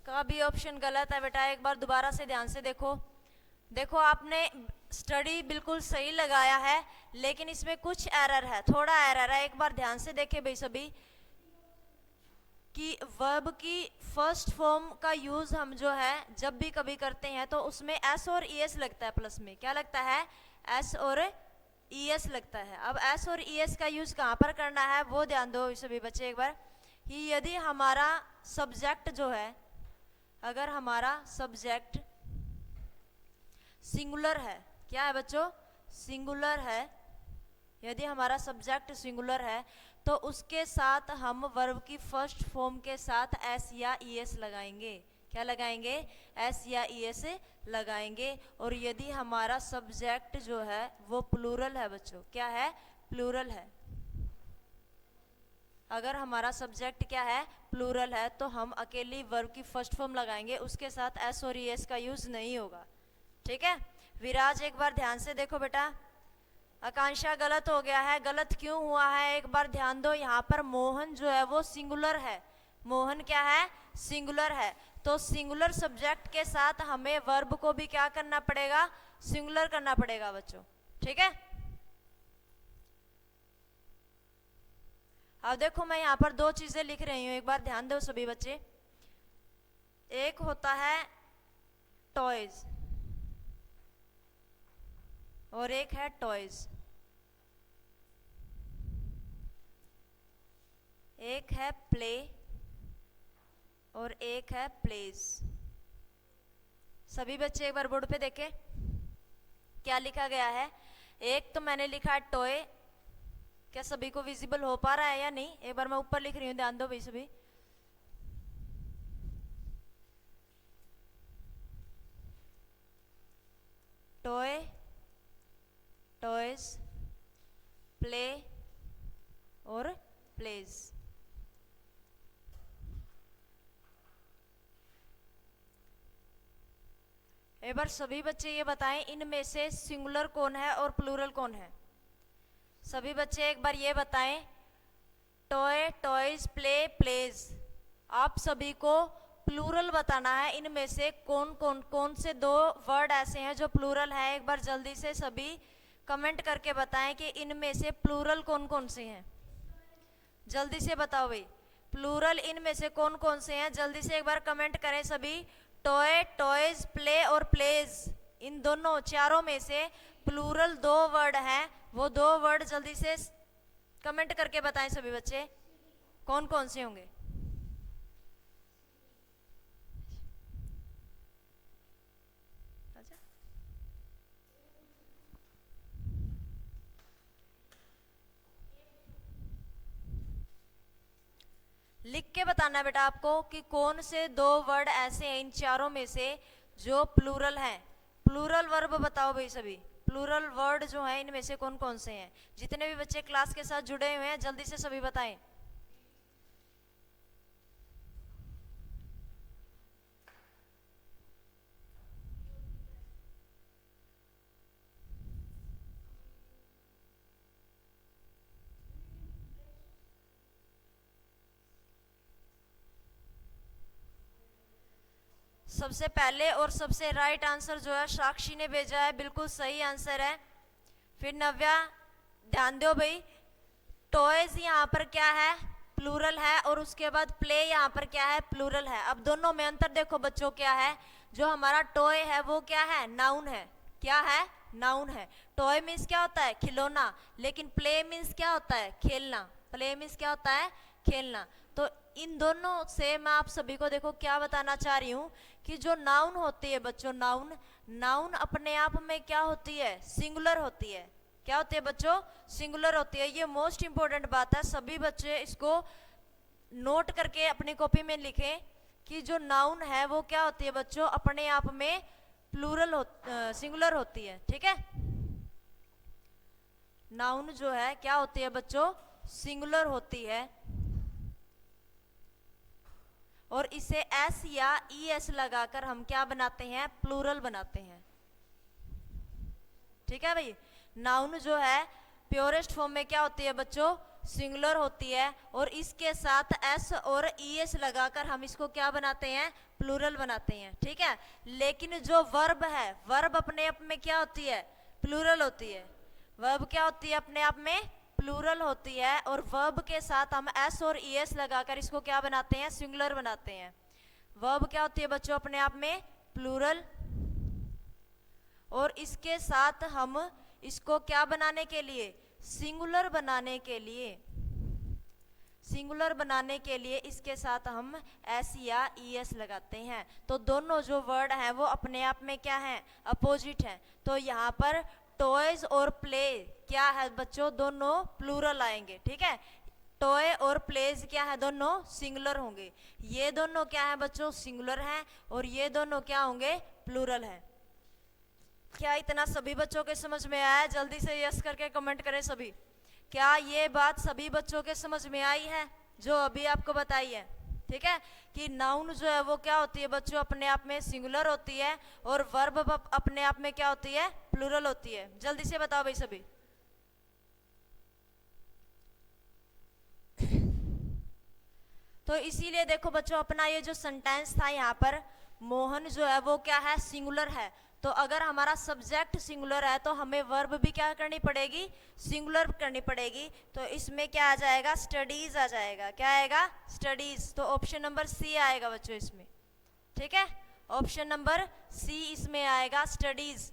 का भी ऑप्शन गलत है बेटा, एक बार दोबारा से ध्यान से देखो। देखो आपने स्टडी बिल्कुल सही लगाया है लेकिन इसमें कुछ एरर है, थोड़ा एरर है। एक बार ध्यान से देखे भाई सभी कि वर्ब की फर्स्ट फॉर्म का यूज हम जो है जब भी कभी करते हैं तो उसमें एस और ईएस लगता है, प्लस में क्या लगता है, एस और ईएस लगता है। अब एस और ईएस का यूज कहाँ पर करना है वो ध्यान दो सभी बच्चे एक बार, कि यदि हमारा सब्जेक्ट जो है, अगर हमारा सब्जेक्ट सिंगुलर है, क्या है बच्चों, सिंगुलर है, यदि हमारा सब्जेक्ट सिंगुलर है तो उसके साथ हम वर्ब की फर्स्ट फॉर्म के साथ एस या ईएस लगाएंगे। क्या लगाएंगे? एस या ईएस लगाएंगे। और यदि हमारा सब्जेक्ट जो है वो प्लूरल है बच्चों, क्या है? प्लूरल है। अगर हमारा सब्जेक्ट क्या है? प्लूरल है, तो हम अकेली वर्ब की फर्स्ट फॉर्म लगाएंगे, उसके साथ एस और ईएस का यूज नहीं होगा। ठीक है विराज, एक बार ध्यान से देखो बेटा। आकांक्षा गलत हो गया है। गलत क्यों हुआ है एक बार ध्यान दो। यहाँ पर मोहन जो है वो सिंगुलर है। मोहन क्या है? सिंगुलर है। तो सिंगुलर सब्जेक्ट के साथ हमें वर्ब को भी क्या करना पड़ेगा? सिंगुलर करना पड़ेगा बच्चों। ठीक है, अब देखो मैं यहाँ पर दो चीजें लिख रही हूँ, एक बार ध्यान दो सभी बच्चे। एक होता है टॉयज और एक है टॉयज। एक है प्ले और एक है प्लेस। सभी बच्चे एक बार बोर्ड पे देखें क्या लिखा गया है। एक तो मैंने लिखा है टॉय, क्या सभी को विजिबल हो पा रहा है या नहीं? एक बार मैं ऊपर लिख रही हूँ, ध्यान दो भाई सभी। टॉय, टॉयज, प्ले और प्लेस। एक बार सभी बच्चे ये बताएं इनमें से सिंगुलर कौन है और प्लूरल कौन है? सभी बच्चे एक बार ये बताएं। टॉय, टॉयज, प्ले, प्लेज, आप सभी को प्लूरल बताना है। इनमें से कौन से दो वर्ड ऐसे हैं जो प्लूरल है? एक बार जल्दी से सभी कमेंट करके बताएं कि इनमें से प्लूरल कौन कौन से हैं। जल्दी से बताओ भाई, प्लूरल इनमें से कौन कौन से हैं? जल्दी से एक बार कमेंट करें सभी। टॉय, टॉयज, प्ले और प्लेज, इन दोनों चारों में से प्लूरल दो वर्ड हैं, वो दो वर्ड जल्दी से कमेंट करके बताएं सभी बच्चे, कौन कौन से होंगे? अच्छा, लिख के बताना है बेटा आपको कि कौन से दो वर्ड ऐसे हैं इन चारों में से जो प्लूरल हैं। प्लूरल वर्ब बताओ भाई सभी, प्लूरल वर्ड जो हैं इनमें से कौन कौन से हैं? जितने भी बच्चे क्लास के साथ जुड़े हुए हैं जल्दी से सभी बताएं। सबसे पहले और सबसे राइट आंसर जो है साक्षी ने भेजा है, बिल्कुल सही आंसर है। फिर नव्या ध्यान दो भाई, टॉयज यहाँ पर क्या है? प्लूरल है, और उसके बाद प्ले यहाँ पर क्या है? प्लूरल है। अब दोनों में अंतर देखो बच्चों क्या है। जो हमारा टॉय है वो क्या है? नाउन है। क्या है? नाउन है। टॉय मीन्स क्या होता है? खिलौना। लेकिन प्ले मीन्स क्या होता है? खेलना। प्ले मीन्स क्या होता है? खेलना। तो इन दोनों से मैं आप सभी को देखो क्या बताना चाह रही हूँ कि जो नाउन होती है बच्चों, नाउन अपने आप में क्या होती है? सिंगुलर होती है। क्या होती है बच्चों? सिंगुलर होती है। ये मोस्ट इंपॉर्टेंट बात है, सभी बच्चे इसको नोट करके अपनी कॉपी में लिखें कि जो नाउन है वो क्या होती है बच्चों? अपने आप में सिंगुलर होती है। ठीक है, नाउन जो है क्या होती है बच्चों? सिंगुलर होती है, और इसे एस या ई एस लगाकर हम क्या बनाते हैं? प्लूरल बनाते हैं। ठीक है भाई, नाउन जो है प्योरेस्ट फॉर्म में क्या होती है बच्चों? सिंगुलर होती है, और इसके साथ एस और ई एस लगाकर हम इसको क्या बनाते हैं? प्लूरल बनाते हैं। ठीक है, लेकिन जो वर्ब है, वर्ब अपने आप में क्या होती है? प्लूरल होती है। वर्ब क्या होती है? अपने आप में प्लूरल होती है, और वर्ब के साथ हम एस और ई एस लगाकर इसको क्या बनाते हैं? सिंगुलर बनाते हैं। वर्ब क्या होती है बच्चों? अपने आप में प्लूरल, और इसके साथ हम इसको क्या बनाने के लिए? सिंगुलर बनाने के लिए इसके साथ हम एस या ई एस लगाते हैं। तो दोनों जो वर्ड हैं वो अपने आप में क्या हैं? अपोजिट हैं। तो यहाँ पर टॉयज और प्ले क्या है बच्चों, दोनों प्लूरल आएंगे, ठीक है। टॉय और प्लेज क्या है, दोनों सिंगुलर होंगे। ये दोनों क्या है बच्चों, सिंगुलर हैं, और ये दोनों क्या होंगे, प्लूरल है। क्या इतना सभी बच्चों के समझ में आया? जल्दी से यस करके कमेंट करें सभी। क्या ये बात सभी बच्चों के समझ में आई है जो अभी आपको बताई है? ठीक है, कि नाउन जो है वो क्या होती है बच्चों, अपने आप में सिंगुलर होती है, और वर्ब अपने आप में क्या होती है, प्लूरल होती है। जल्दी से बताओ भाई सभी। तो इसीलिए देखो बच्चों, अपना ये जो सेंटेंस था यहाँ पर, मोहन जो है वो क्या है, सिंगुलर है। तो अगर हमारा सब्जेक्ट सिंगुलर है तो हमें वर्ब भी क्या करनी पड़ेगी, सिंगुलर करनी पड़ेगी। तो इसमें क्या आ जाएगा, स्टडीज आ जाएगा। क्या आएगा, स्टडीज। तो ऑप्शन नंबर सी आएगा बच्चों इसमें, ठीक है। ऑप्शन नंबर सी इसमें आएगा, स्टडीज।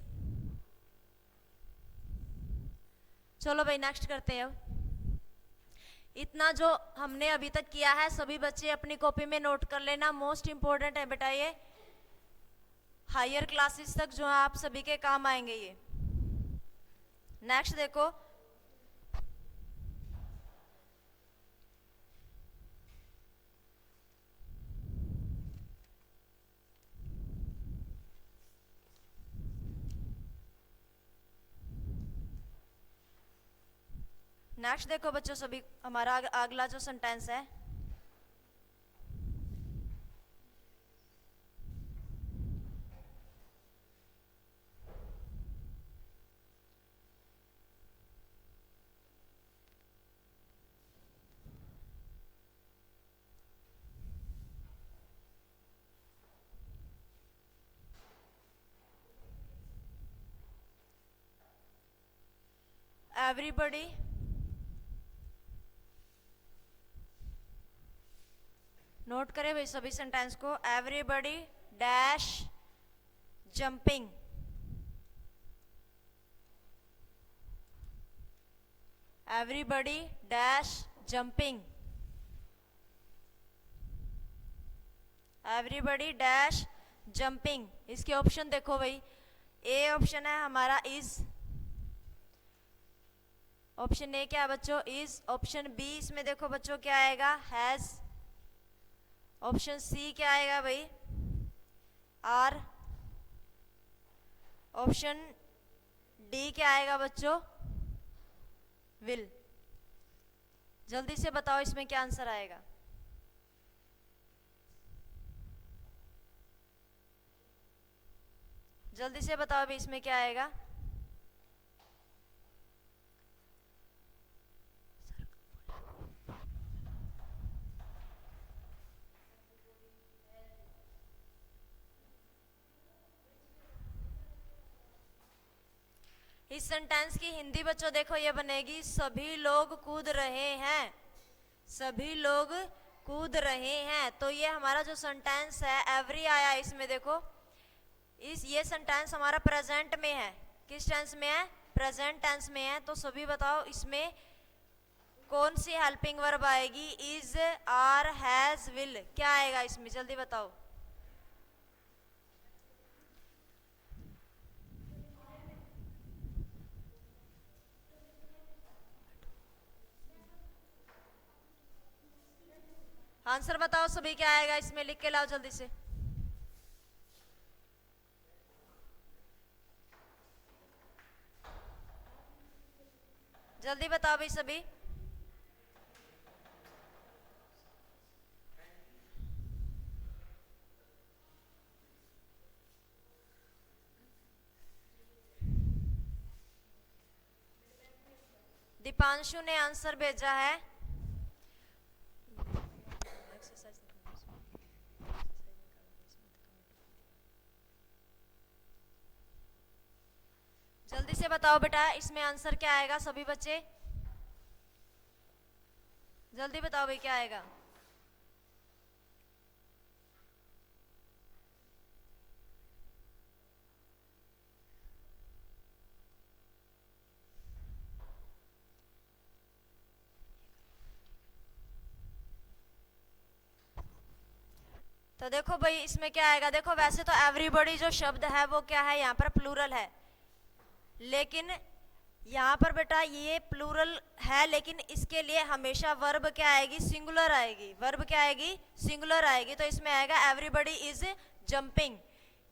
चलो भाई नेक्स्ट करते हैं। अब इतना जो हमने अभी तक किया है सभी बच्चे अपनी कॉपी में नोट कर लेना, मोस्ट इंपोर्टेंट है बेटा ये, हायर क्लासेस तक जो आप सभी के काम आएंगे ये। नेक्स्ट देखो, नेक्स्ट देखो बच्चों सभी, हमारा अगला जो सेंटेंस है, एवरीबॉडी नोट करें भाई सभी सेंटेंस को। Everybody dash jumping, everybody dash jumping, everybody dash jumping. इसके ऑप्शन देखो भाई, ए ऑप्शन है हमारा इज, ऑप्शन ए क्या है बच्चों, इज। ऑप्शन बी इसमें देखो बच्चों क्या आएगा, हैज। ऑप्शन सी क्या आएगा भाई, आर। ऑप्शन डी क्या आएगा बच्चों, विल। जल्दी से बताओ इसमें क्या आंसर आएगा। जल्दी से बताओ अभी इसमें क्या आएगा। इस सेंटेंस की हिंदी बच्चों देखो ये बनेगी, सभी लोग कूद रहे हैं, सभी लोग कूद रहे हैं। तो ये हमारा जो सेंटेंस है, एवरी आया इसमें देखो, ये सेंटेंस हमारा प्रेजेंट में है। किस टेंस में है, प्रेजेंट टेंस में है। तो सभी बताओ इसमें कौन सी हेल्पिंग वर्ब आएगी, इज, आर, हैज, विल, क्या आएगा इसमें, जल्दी बताओ। आंसर बताओ सभी क्या आएगा इसमें, लिख के लाओ जल्दी से। जल्दी बताओ भाई सभी। दीपांशु ने आंसर भेजा है, जल्दी से बताओ बेटा इसमें आंसर क्या आएगा सभी बच्चे, जल्दी बताओ भाई क्या आएगा। तो देखो भाई इसमें क्या आएगा, देखो वैसे तो एवरीबॉडी जो शब्द है वो क्या है यहाँ पर प्लूरल है, लेकिन यहाँ पर बेटा ये प्लूरल है, लेकिन इसके लिए हमेशा वर्ब क्या आएगी, सिंगुलर आएगी। वर्ब क्या आएगी, सिंगुलर आएगी। तो इसमें आएगा एवरीबडी इज जंपिंग।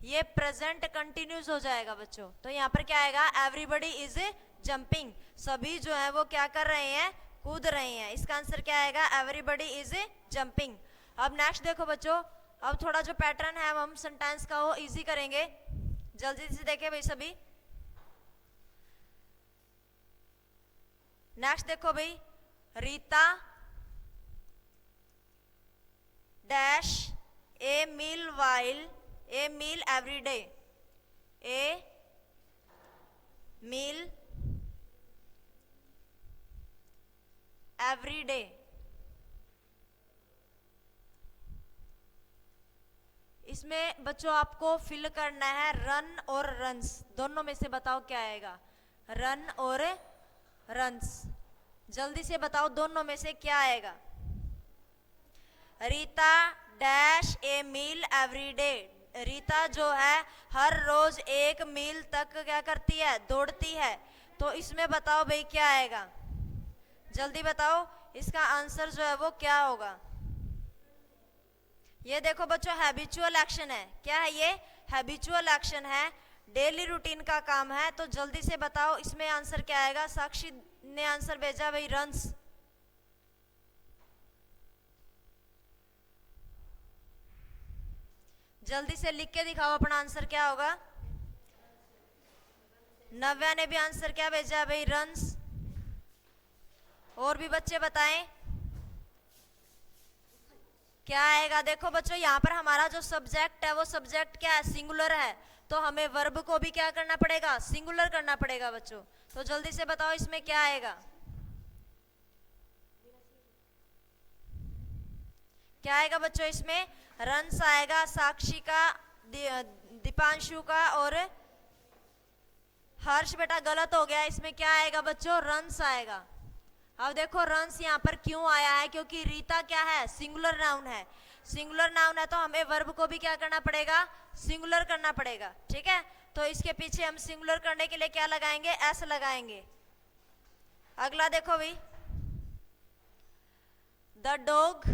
ये प्रेजेंट कंटिन्यूस हो जाएगा बच्चों। तो यहाँ पर क्या आएगा, एवरीबडी इज जंपिंग। सभी जो है वो क्या कर रहे हैं, कूद रहे हैं। इसका आंसर क्या आएगा, एवरीबडी इज जंपिंग। अब नेक्स्ट देखो बच्चों, अब थोड़ा जो पैटर्न है हम सेंटेंस का वो इजी करेंगे। जल्दी से देखें भाई सभी। नेक्स्ट देखो भाई, Rita dash A meal while a meal every day. A meal every day. इसमें बच्चों आपको फिल करना है रन और रन्स, दोनों में से बताओ क्या आएगा, रन और रन्स। जल्दी से बताओ दोनों में से क्या आएगा। रीता डैश ए मील एवरी डे। रीता जो है हर रोज 1 मील तक क्या करती है, दौड़ती है। तो इसमें बताओ भाई क्या आएगा, जल्दी बताओ इसका आंसर जो है वो क्या होगा। ये देखो बच्चों हैबिचुअल एक्शन है। क्या है ये, हैबिचुअल एक्शन है, डेली रूटीन का काम है। तो जल्दी से बताओ इसमें आंसर क्या आएगा। साक्षी ने आंसर भेजा भाई रन्स। जल्दी से लिख के दिखाओ अपना आंसर क्या होगा। नव्या ने भी आंसर क्या भेजा भाई, रन्स। और भी बच्चे बताएं क्या आएगा। देखो बच्चों यहाँ पर हमारा जो सब्जेक्ट है वो सब्जेक्ट क्या है, सिंगुलर है। तो हमें वर्ब को भी क्या करना पड़ेगा, सिंगुलर करना पड़ेगा बच्चों। तो जल्दी से बताओ इसमें क्या आएगा, क्या आएगा बच्चों। इसमें रन्स आएगा, साक्षी का, दीपांशु का और हर्ष बेटा गलत हो गया। इसमें क्या आएगा बच्चों, रन्स आएगा। अब देखो रन्स यहाँ पर क्यों आया है, क्योंकि रीता क्या है, सिंगुलर नाउन है। सिंगुलर नाउन है तो हमें वर्ब को भी क्या करना पड़ेगा, सिंगुलर करना पड़ेगा। ठीक है, तो इसके पीछे हम सिंगुलर करने के लिए क्या लगाएंगे, एस लगाएंगे। अगला देखो भाई, द डॉग,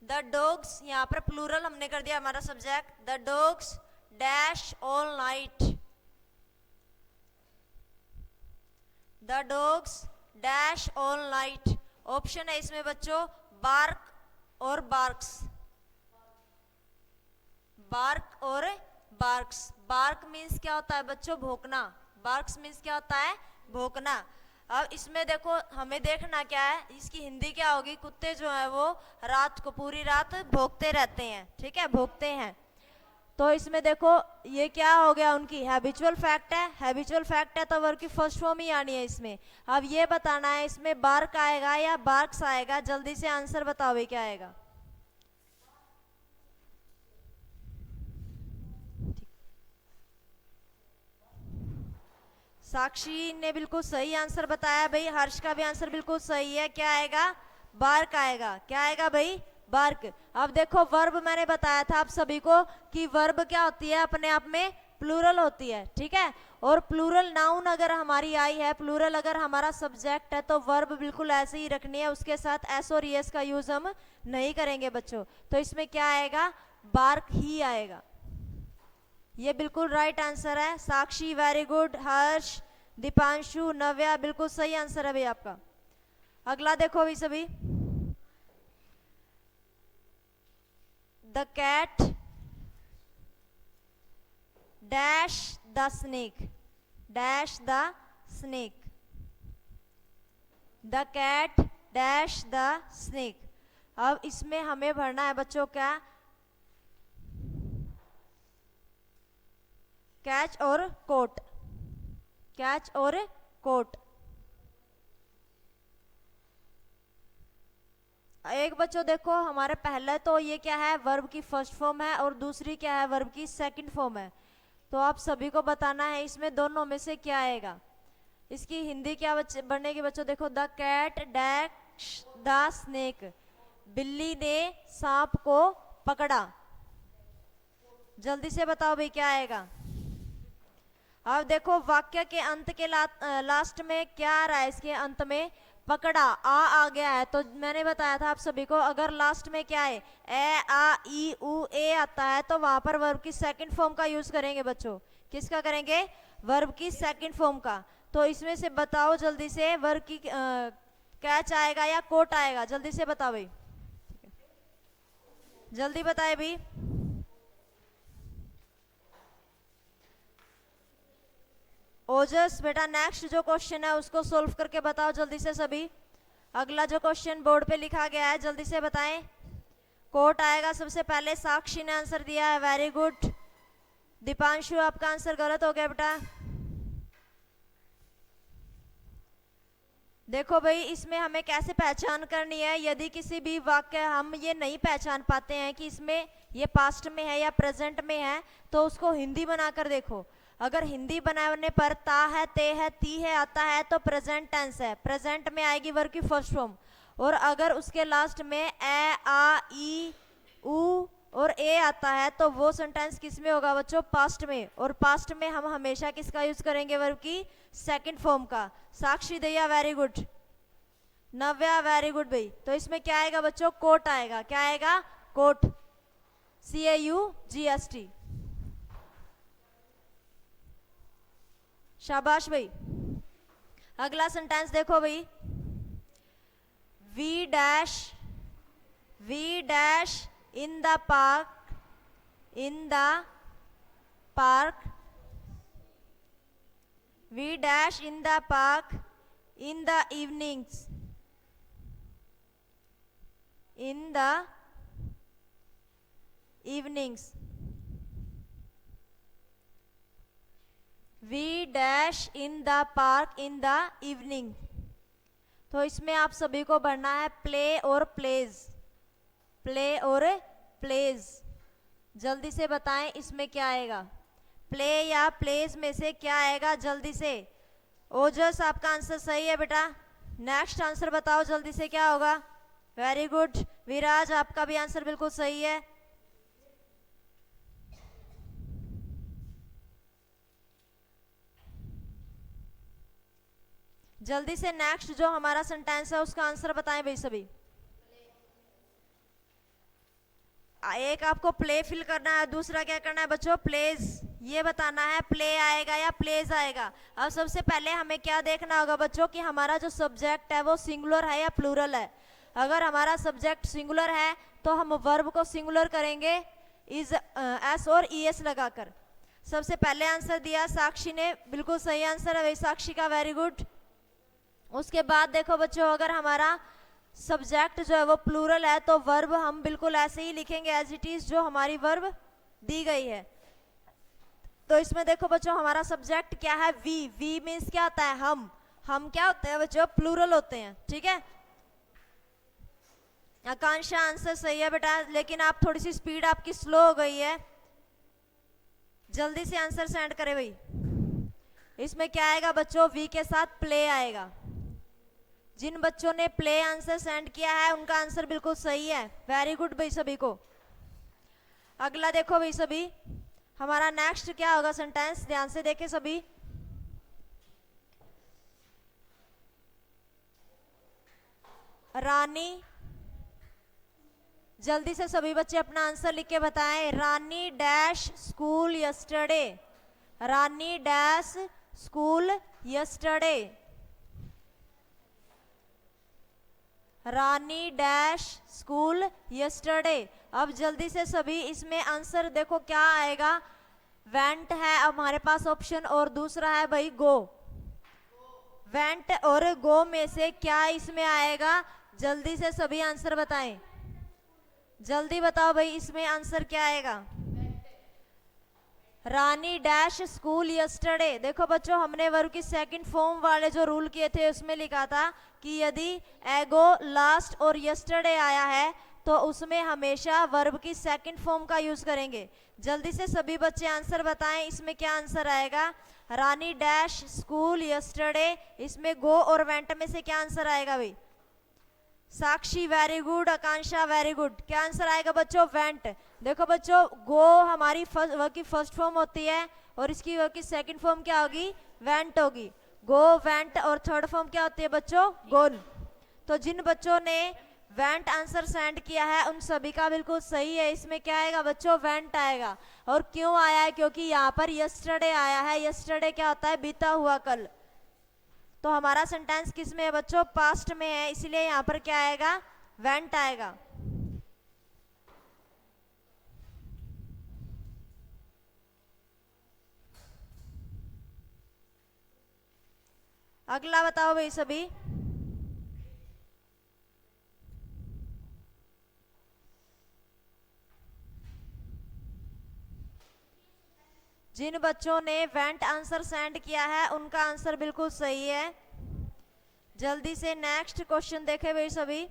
द डॉग्स, यहाँ पर प्लूरल हमने कर दिया हमारा subject. The dogs dash all night. The dogs dash all night. Option है इसमें बच्चों बार्क और बार्क्स। बार्क और बार्क्स। बार्क मीन्स क्या होता है बच्चों, भौंकना। बार्क्स मीन्स क्या होता है, भौंकना। अब इसमें देखो हमें देखना क्या है, इसकी हिंदी क्या होगी। कुत्ते जो है वो रात को पूरी रात भौंकते रहते हैं। ठीक है, भौंकते हैं। तो इसमें देखो ये क्या हो गया, उनकी हैबिचुअल फैक्ट है। हैबिचुअल फैक्ट है तो वर्ब की फर्स्ट फॉर्म ही आनी है इसमें। अब ये बताना है इसमें बार्क आएगा या बार्क्स आएगा। जल्दी से आंसर बताओ भाई क्या आएगा। साक्षी ने बिल्कुल सही आंसर बताया भाई। हर्ष का भी आंसर बिल्कुल सही है। क्या आएगा, बार्क आएगा। क्या आएगा भाई, बार्क। अब देखो वर्ब मैंने बताया था आप सभी को कि वर्ब क्या होती है, अपने आप में प्लूरल होती है। ठीक है, और प्लूरल नाउन अगर हमारी आई है, प्लूरल अगर हमारा सब्जेक्ट है, तो वर्ब बिल्कुल ऐसे ही रखनी है, उसके साथ एस और एस का यूज हम नहीं करेंगे बच्चों। तो इसमें क्या आएगा, बार्क ही आएगा। ये बिल्कुल राइट आंसर है। साक्षी वेरी गुड, हर्ष, दीपांशु, नव्या बिल्कुल सही आंसर है भाई आपका। अगला देखो भी सभी, the cat dash the snake. Dash the snake. The cat dash the snake. अब इसमें हमें भरना है बच्चों क्या, कैच और कोट। कैच और कोट। एक बच्चों देखो हमारे पहले तो ये क्या है, वर्ब की फर्स्ट फॉर्म है, और दूसरी क्या है, वर्ब की सेकंड फॉर्म है। तो आप सभी को बताना है इसमें दोनों में से क्या आएगा। इसकी हिंदी क्या बनेगी बच्चों, देखो the cat dash the snake. बिल्ली ने सांप को पकड़ा। जल्दी से बताओ भाई क्या आएगा। अब देखो वाक्य के अंत के लास्ट में क्या आ रहा है, इसके अंत में पकड़ा आ गया है। तो मैंने बताया था आप सभी को, अगर लास्ट में क्या है ए आ ई उ ए आता है तो वहां पर वर्ब की सेकंड फॉर्म का यूज करेंगे बच्चों। किसका करेंगे? वर्ब की सेकंड फॉर्म का। तो इसमें से बताओ जल्दी से, वर्ब की कैच आएगा या कोट आएगा? जल्दी से बताओ भाई, जल्दी बताए भाई। ओजस बेटा नेक्स्ट जो क्वेश्चन है उसको सोल्व करके बताओ जल्दी से सभी। अगला जो क्वेश्चन बोर्ड पे लिखा गया है जल्दी से बताएं। कोट आएगा सबसे पहले। साक्षी ने आंसर दिया है, वेरी गुड। दीपांशु आपका आंसर गलत हो गया बेटा। देखो भाई इसमें हमें कैसे पहचान करनी है, यदि किसी भी वाक्य हम ये नहीं पहचान पाते हैं कि इसमें ये पास्ट में है या प्रेजेंट में है, तो उसको हिंदी बनाकर देखो। अगर हिंदी बनाने पर ता है, ते है, ती है आता है तो प्रेजेंट टेंस है, प्रेजेंट में आएगी वर्ब की फर्स्ट फॉर्म। और अगर उसके लास्ट में ए आ ई उ और ए आता है तो वो सेंटेंस किस में होगा बच्चों? पास्ट में। और पास्ट में हम हमेशा किसका यूज करेंगे? वर्ब की सेकंड फॉर्म का। साक्षी दैया वेरी गुड। नव्या वेरी गुड भाई। तो इसमें क्या आएगा बच्चों? कोट आएगा। क्या आएगा? Caught, CAUGST। शाबाश भाई। अगला सेंटेंस देखो भाई, we dash in the park, we dash in the park in the evenings, we dash in the park in the evening। तो इसमें आप सभी को बढ़ना है प्ले और प्लेज। जल्दी से बताएं इसमें क्या आएगा? प्ले या प्लेज में से क्या आएगा? जल्दी से। ओजस आपका आंसर सही है बेटा। नेक्स्ट आंसर बताओ जल्दी से, क्या होगा? Very good. विराज आपका भी आंसर बिल्कुल सही है। जल्दी से नेक्स्ट जो हमारा सेंटेंस है उसका आंसर बताएं भाई सभी। एक आपको प्ले फिल करना है, दूसरा क्या करना है बच्चों? प्लेज। ये बताना है प्ले आएगा या प्लेज आएगा। अब सबसे पहले हमें क्या देखना होगा बच्चों कि हमारा जो सब्जेक्ट है वो सिंगुलर है या प्लूरल है। अगर हमारा सब्जेक्ट सिंगुलर है तो हम वर्ब को सिंगुलर करेंगे इज एस और ES लगाकर। सबसे पहले आंसर दिया साक्षी ने, बिल्कुल सही आंसर है भाई साक्षी का, वेरी गुड। उसके बाद देखो बच्चों, अगर हमारा सब्जेक्ट जो है वो प्लूरल है तो वर्ब हम बिल्कुल ऐसे ही लिखेंगे एज इट इज जो हमारी वर्ब दी गई है। तो इसमें देखो बच्चों हमारा सब्जेक्ट क्या है? वी मीन्स क्या होता है? हम क्या होते हैं बच्चों? प्लूरल होते हैं। ठीक है, आकांक्षा आंसर सही है बेटा, लेकिन आप थोड़ी सी स्पीड आपकी स्लो हो गई है। जल्दी से आंसर सेंड करें भाई। इसमें क्या आएगा बच्चों? वी के साथ प्ले आएगा। जिन बच्चों ने प्ले आंसर सेंड किया है उनका आंसर बिल्कुल सही है, वेरी गुड भाई सभी को। अगला देखो भाई सभी, हमारा नेक्स्ट क्या होगा सेंटेंस? ध्यान से देखें सभी। रानी, जल्दी से सभी बच्चे अपना आंसर लिख के बताएं। रानी डैश स्कूल यस्टरडे, रानी डैश स्कूल यस्टरडे, रानी डैश स्कूल यस्टरडे। अब जल्दी से सभी इसमें आंसर देखो क्या आएगा? वेंट है हमारे पास ऑप्शन, और दूसरा है भाई गो। वेंट और गो में से क्या इसमें आएगा? जल्दी से सभी आंसर बताएं, जल्दी बताओ भाई इसमें आंसर क्या आएगा? रानी डैश स्कूल यस्टरडे। देखो बच्चों हमने वर्ब की सेकंड फॉर्म वाले जो रूल किए थे उसमें लिखा था कि यदि एगो लास्ट और यस्टरडे आया है तो उसमें हमेशा वर्ब की सेकंड फॉर्म का यूज करेंगे। जल्दी से सभी बच्चे आंसर बताएं इसमें क्या आंसर आएगा? रानी डैश स्कूल यस्टरडे, इसमें गो और वेंट में से क्या आंसर आएगा भाई? साक्षी वेरी गुड, आकांक्षा वेरी गुड। क्या आंसर आएगा बच्चों? वेंट। देखो बच्चों गो हमारी वर्ब की फर्स्ट फॉर्म होती है और इसकी वर्ब की सेकंड फॉर्म क्या होगी, वेंट होगी। गो, वेंट, और थर्ड फॉर्म क्या होती है बच्चों, गोन। तो जिन बच्चों ने वेंट आंसर सेंड किया है उन सभी का बिल्कुल सही है। इसमें क्या आएगा बच्चों, वेंट आएगा। और क्यों आया है, क्योंकि यहाँ पर यस्टरडे आया है। यस्टरडे क्या होता है, बीता हुआ कल। तो हमारा सेंटेंस किस में है बच्चों, पास्ट में है, इसलिए यहाँ पर क्या आएगा, वेंट आएगा। अगला बताओ भाई सभी। जिन बच्चों ने वेंट आंसर सेंड किया है उनका आंसर बिल्कुल सही है। जल्दी से नेक्स्ट क्वेश्चन देखें भाई सभी।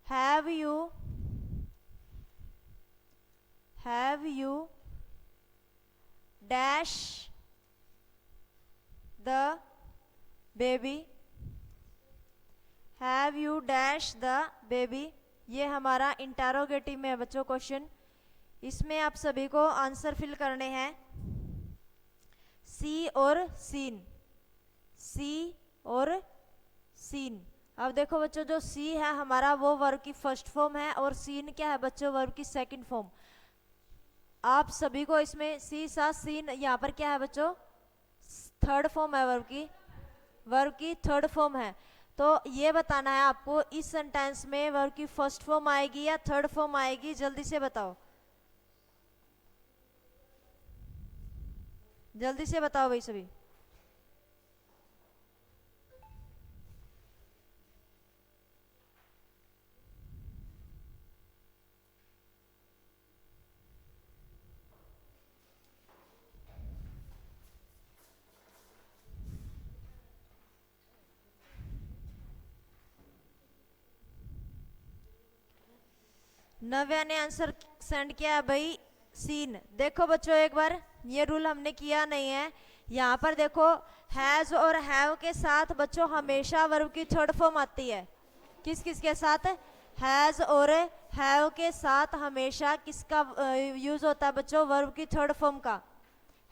Have you dash the baby? Have you dash the baby? ये हमारा इंटरोगेटिव में है बच्चों क्वेश्चन। इसमें आप सभी को आंसर फिल करने हैं, सी और सीन, सी और सीन। अब देखो बच्चों, जो सी है हमारा वो वर्ब की फर्स्ट फॉर्म है, और सीन क्या है बच्चों, वर्ब की सेकंड फॉर्म। आप सभी को इसमें सी सा सीन, यहाँ पर क्या है बच्चों, थर्ड फॉर्म है, वर्ब की थर्ड फॉर्म है। तो ये बताना है आपको, इस सेंटेंस में वर्ब की फर्स्ट फॉर्म आएगी या थर्ड फॉर्म आएगी, जल्दी से बताओ, जल्दी से बताओ भाई सभी। नव्या ने आंसर सेंड किया है भाई सीन। देखो बच्चों एक बार, ये रूल हमने किया नहीं है। यहाँ पर देखो, हैज और हैव के साथ बच्चों हमेशा वर्ब की थर्ड फॉर्म आती है। किस किस के साथ, हैज और हैव के साथ हमेशा किसका यूज होता है बच्चों, वर्ब की थर्ड फॉर्म का।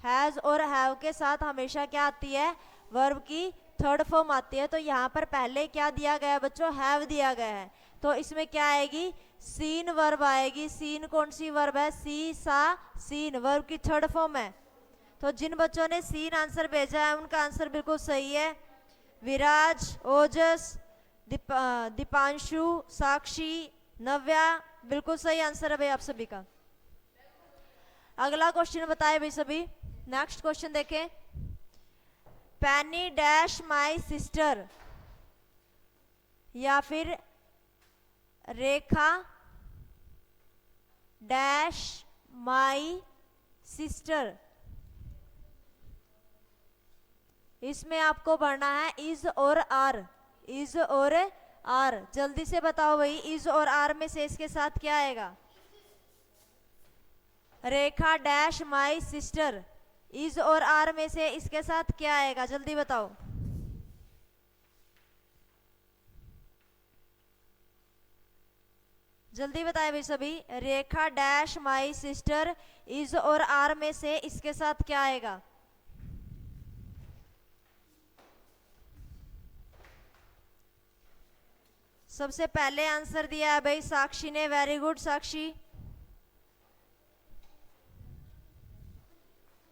हैज और हैव के साथ हमेशा क्या आती है, वर्ब की थर्ड फॉर्म आती है। तो यहाँ पर पहले क्या दिया गया है बच्चों, हैव दिया गया है। तो इसमें क्या आएगी, सीन वर्ब आएगी। सीन कौन सी वर्ब है, सी सा सीन, वर्ब की थर्ड फॉर्म है। तो जिन बच्चों ने सीन आंसर भेजा है उनका आंसर बिल्कुल सही है। विराज, ओजस, दीपांशु, साक्षी, नव्या, बिल्कुल सही आंसर है भाई आप सभी का। अगला क्वेश्चन बताए भाई सभी। नेक्स्ट क्वेश्चन देखें। पैनी डैश माई सिस्टर, या फिर रेखा डैश माई सिस्टर। इसमें आपको भरना है इज और आर, इज और आर। जल्दी से बताओ भाई, इज और आर में से इसके साथ क्या आएगा, रेखा डैश माई सिस्टर, इज और आर में से इसके साथ क्या आएगा, जल्दी बताओ। जल्दी बताए भाई सभी। रेखा डैश माई सिस्टर, इज और आर में से इसके साथ क्या आएगा। सबसे पहले आंसर दिया है भाई साक्षी ने, वेरी गुड साक्षी।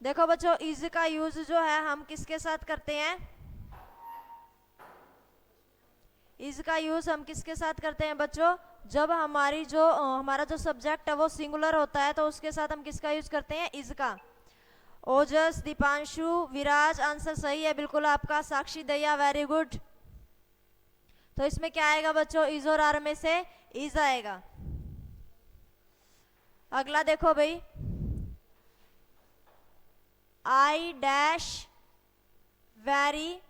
देखो बच्चों, इज का यूज जो है हम किसके साथ करते हैं, इज का यूज हम किसके साथ करते हैं बच्चों, जब हमारा जो सब्जेक्ट है वो सिंगुलर होता है तो उसके साथ हम किसका यूज करते हैं, इज का। ओजस, दीपांशु, विराज, आंसर सही है बिल्कुल आपका। साक्षी, दया, वेरी गुड। तो इसमें क्या आएगा बच्चों, इज और आर में से इज आएगा। अगला देखो भाई, I dash very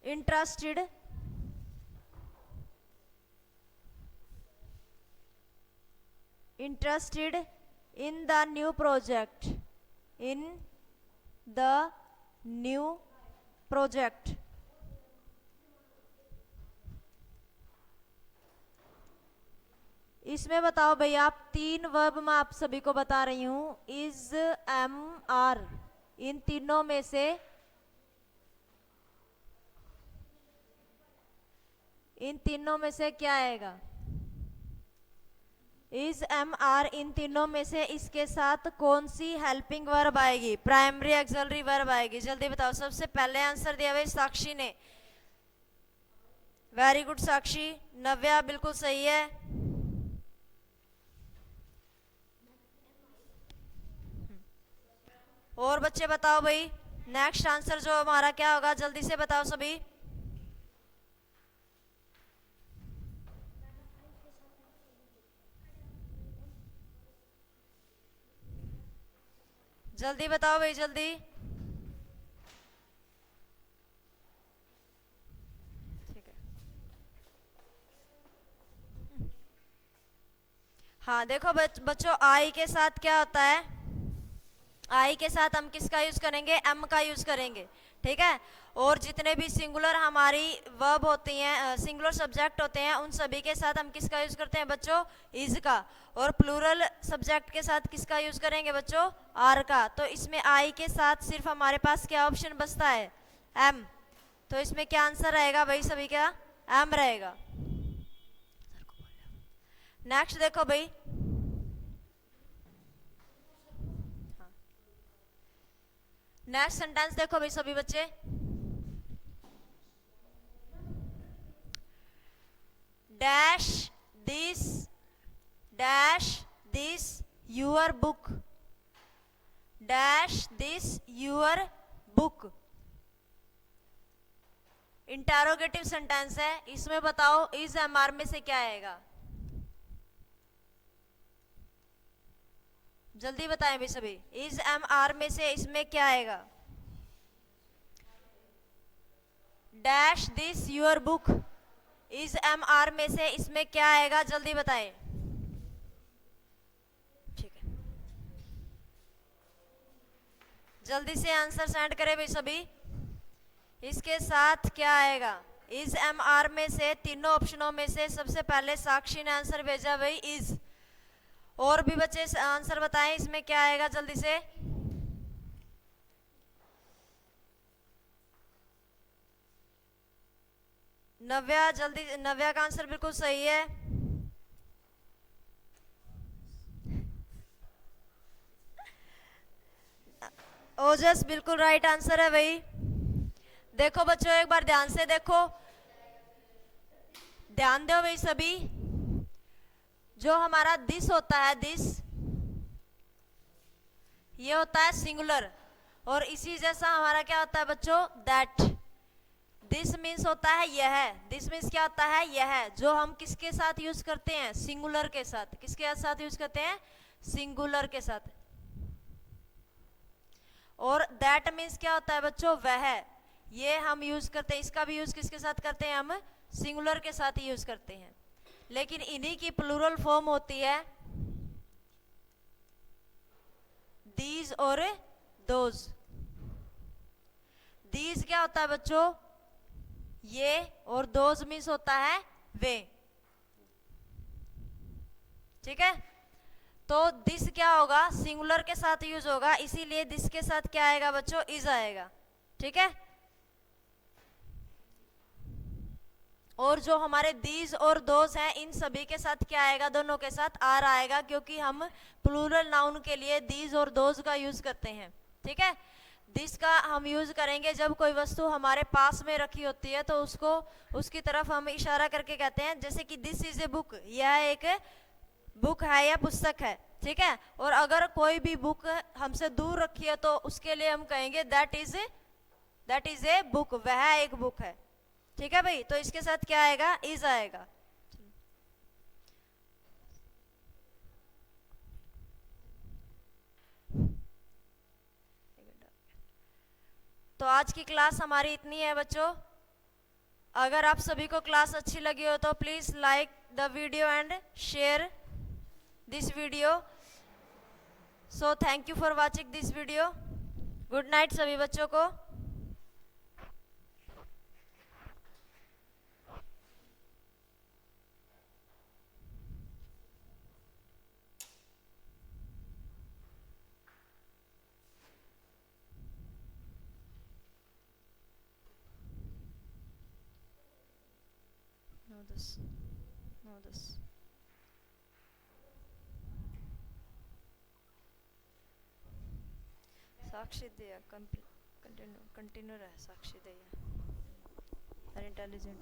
interested, interested in the new project, in the new project. इसमें बताओ भाई आप, 3 वर्ब मैं आप सभी को बता रही हूं, इज, एम, आर, इन तीनों में से क्या आएगा? इज, एम, आर, इन तीनों में से इसके साथ कौन सी हेल्पिंग वर्ब आएगी? प्राइमरी एक्सिलरी वर्ब आएगी। जल्दी बताओ। सबसे पहले आंसर दिया भाई साक्षी ने। वेरी गुड साक्षी। नव्या बिल्कुल सही है। और बच्चे बताओ भाई, नेक्स्ट आंसर जो हमारा क्या होगा? जल्दी से बताओ सभी। जल्दी बताओ भाई, जल्दी। ठीक है। हाँ देखो बच्चों, आई के साथ क्या होता है? आई के साथ हम किसका यूज करेंगे? एम का यूज करेंगे। ठीक है। और जितने भी सिंगुलर हमारी वर्ब होती हैं, सिंगुलर सब्जेक्ट होते हैं, उन सभी के साथ हम किसका यूज करते हैं बच्चों? इज का। और प्लूरल सब्जेक्ट के साथ किसका यूज करेंगे बच्चों? आर का। तो इसमें आई के साथ सिर्फ हमारे पास क्या ऑप्शन बचता है? एम। तो इसमें क्या आंसर रहेगा भाई सभी का? एम रहेगा। नेक्स्ट देखो भाई, नेक्स्ट सेंटेंस देखो भाई सभी बच्चे। Dash this your book, dash this your book. Interrogative sentence है। इसमें बताओ इज, एम, आर में से क्या आएगा? जल्दी बताएं भी सभी। इज, एम, आर में से इसमें क्या आएगा? Dash this your book. Is, am, are में से इसमें क्या आएगा? जल्दी बताएं। ठीक है, जल्दी से आंसर सेंड करें भाई सभी। इसके साथ क्या आएगा? इज, एम, आर में से तीनों ऑप्शनों में से सबसे पहले साक्षी ने आंसर भेजा भाई इज। और भी बच्चे आंसर बताएं, इसमें क्या आएगा? जल्दी से। नव्या, जल्दी। नव्या का आंसर बिल्कुल सही है। ओजस बिल्कुल राइट आंसर है भाई। देखो बच्चों, एक बार ध्यान से देखो, ध्यान दो भाई सभी। जो हमारा दिस होता है, दिस, ये होता है सिंगुलर। और इसी जैसा हमारा क्या होता है बच्चों? दैट। दिस मीन्स होता है यह। दिस मीन्स क्या होता है? यह। जो हम किसके साथ यूज करते हैं? सिंगुलर के साथ। किसके साथ यूज करते हैं? सिंगुलर के साथ। और दैट मीन्स क्या होता है बच्चों? वह। ये हम यूज करते हैं। इसका भी यूज किसके साथ करते हैं? हम सिंगुलर के साथ ही यूज करते हैं। लेकिन इन्हीं की प्लूरल फॉर्म होती है दीज और दोज। दीज क्या होता है बच्चों? ये। और दोज मीन्स होता है वे। ठीक है। तो दिस क्या होगा? सिंगुलर के साथ यूज होगा, इसीलिए दिस के साथ क्या आएगा बच्चों? इज आएगा। ठीक है। और जो हमारे दीज और दोज हैं, इन सभी के साथ क्या आएगा? दोनों के साथ आर आएगा, क्योंकि हम प्लूरल नाउन के लिए दीज और दोज का यूज करते हैं। ठीक है। दिस का हम यूज करेंगे जब कोई वस्तु हमारे पास में रखी होती है, तो उसको, उसकी तरफ हम इशारा करके कहते हैं, जैसे कि दिस इज ए बुक, यह एक बुक है या पुस्तक है। ठीक है। और अगर कोई भी बुक हमसे दूर रखी है, तो उसके लिए हम कहेंगे दैट इज ए बुक, वह एक बुक है। ठीक है भाई। तो इसके साथ क्या आएगा? इज आएगा। तो आज की क्लास हमारी इतनी है बच्चों। अगर आप सभी को क्लास अच्छी लगी हो तो please like the video and share this video. So thank you for watching this video. Good night सभी बच्चों को। No, this. No, this. साक्षी दिया कंटिन्यू रहे साक्षी दिया इंटेलिजेंट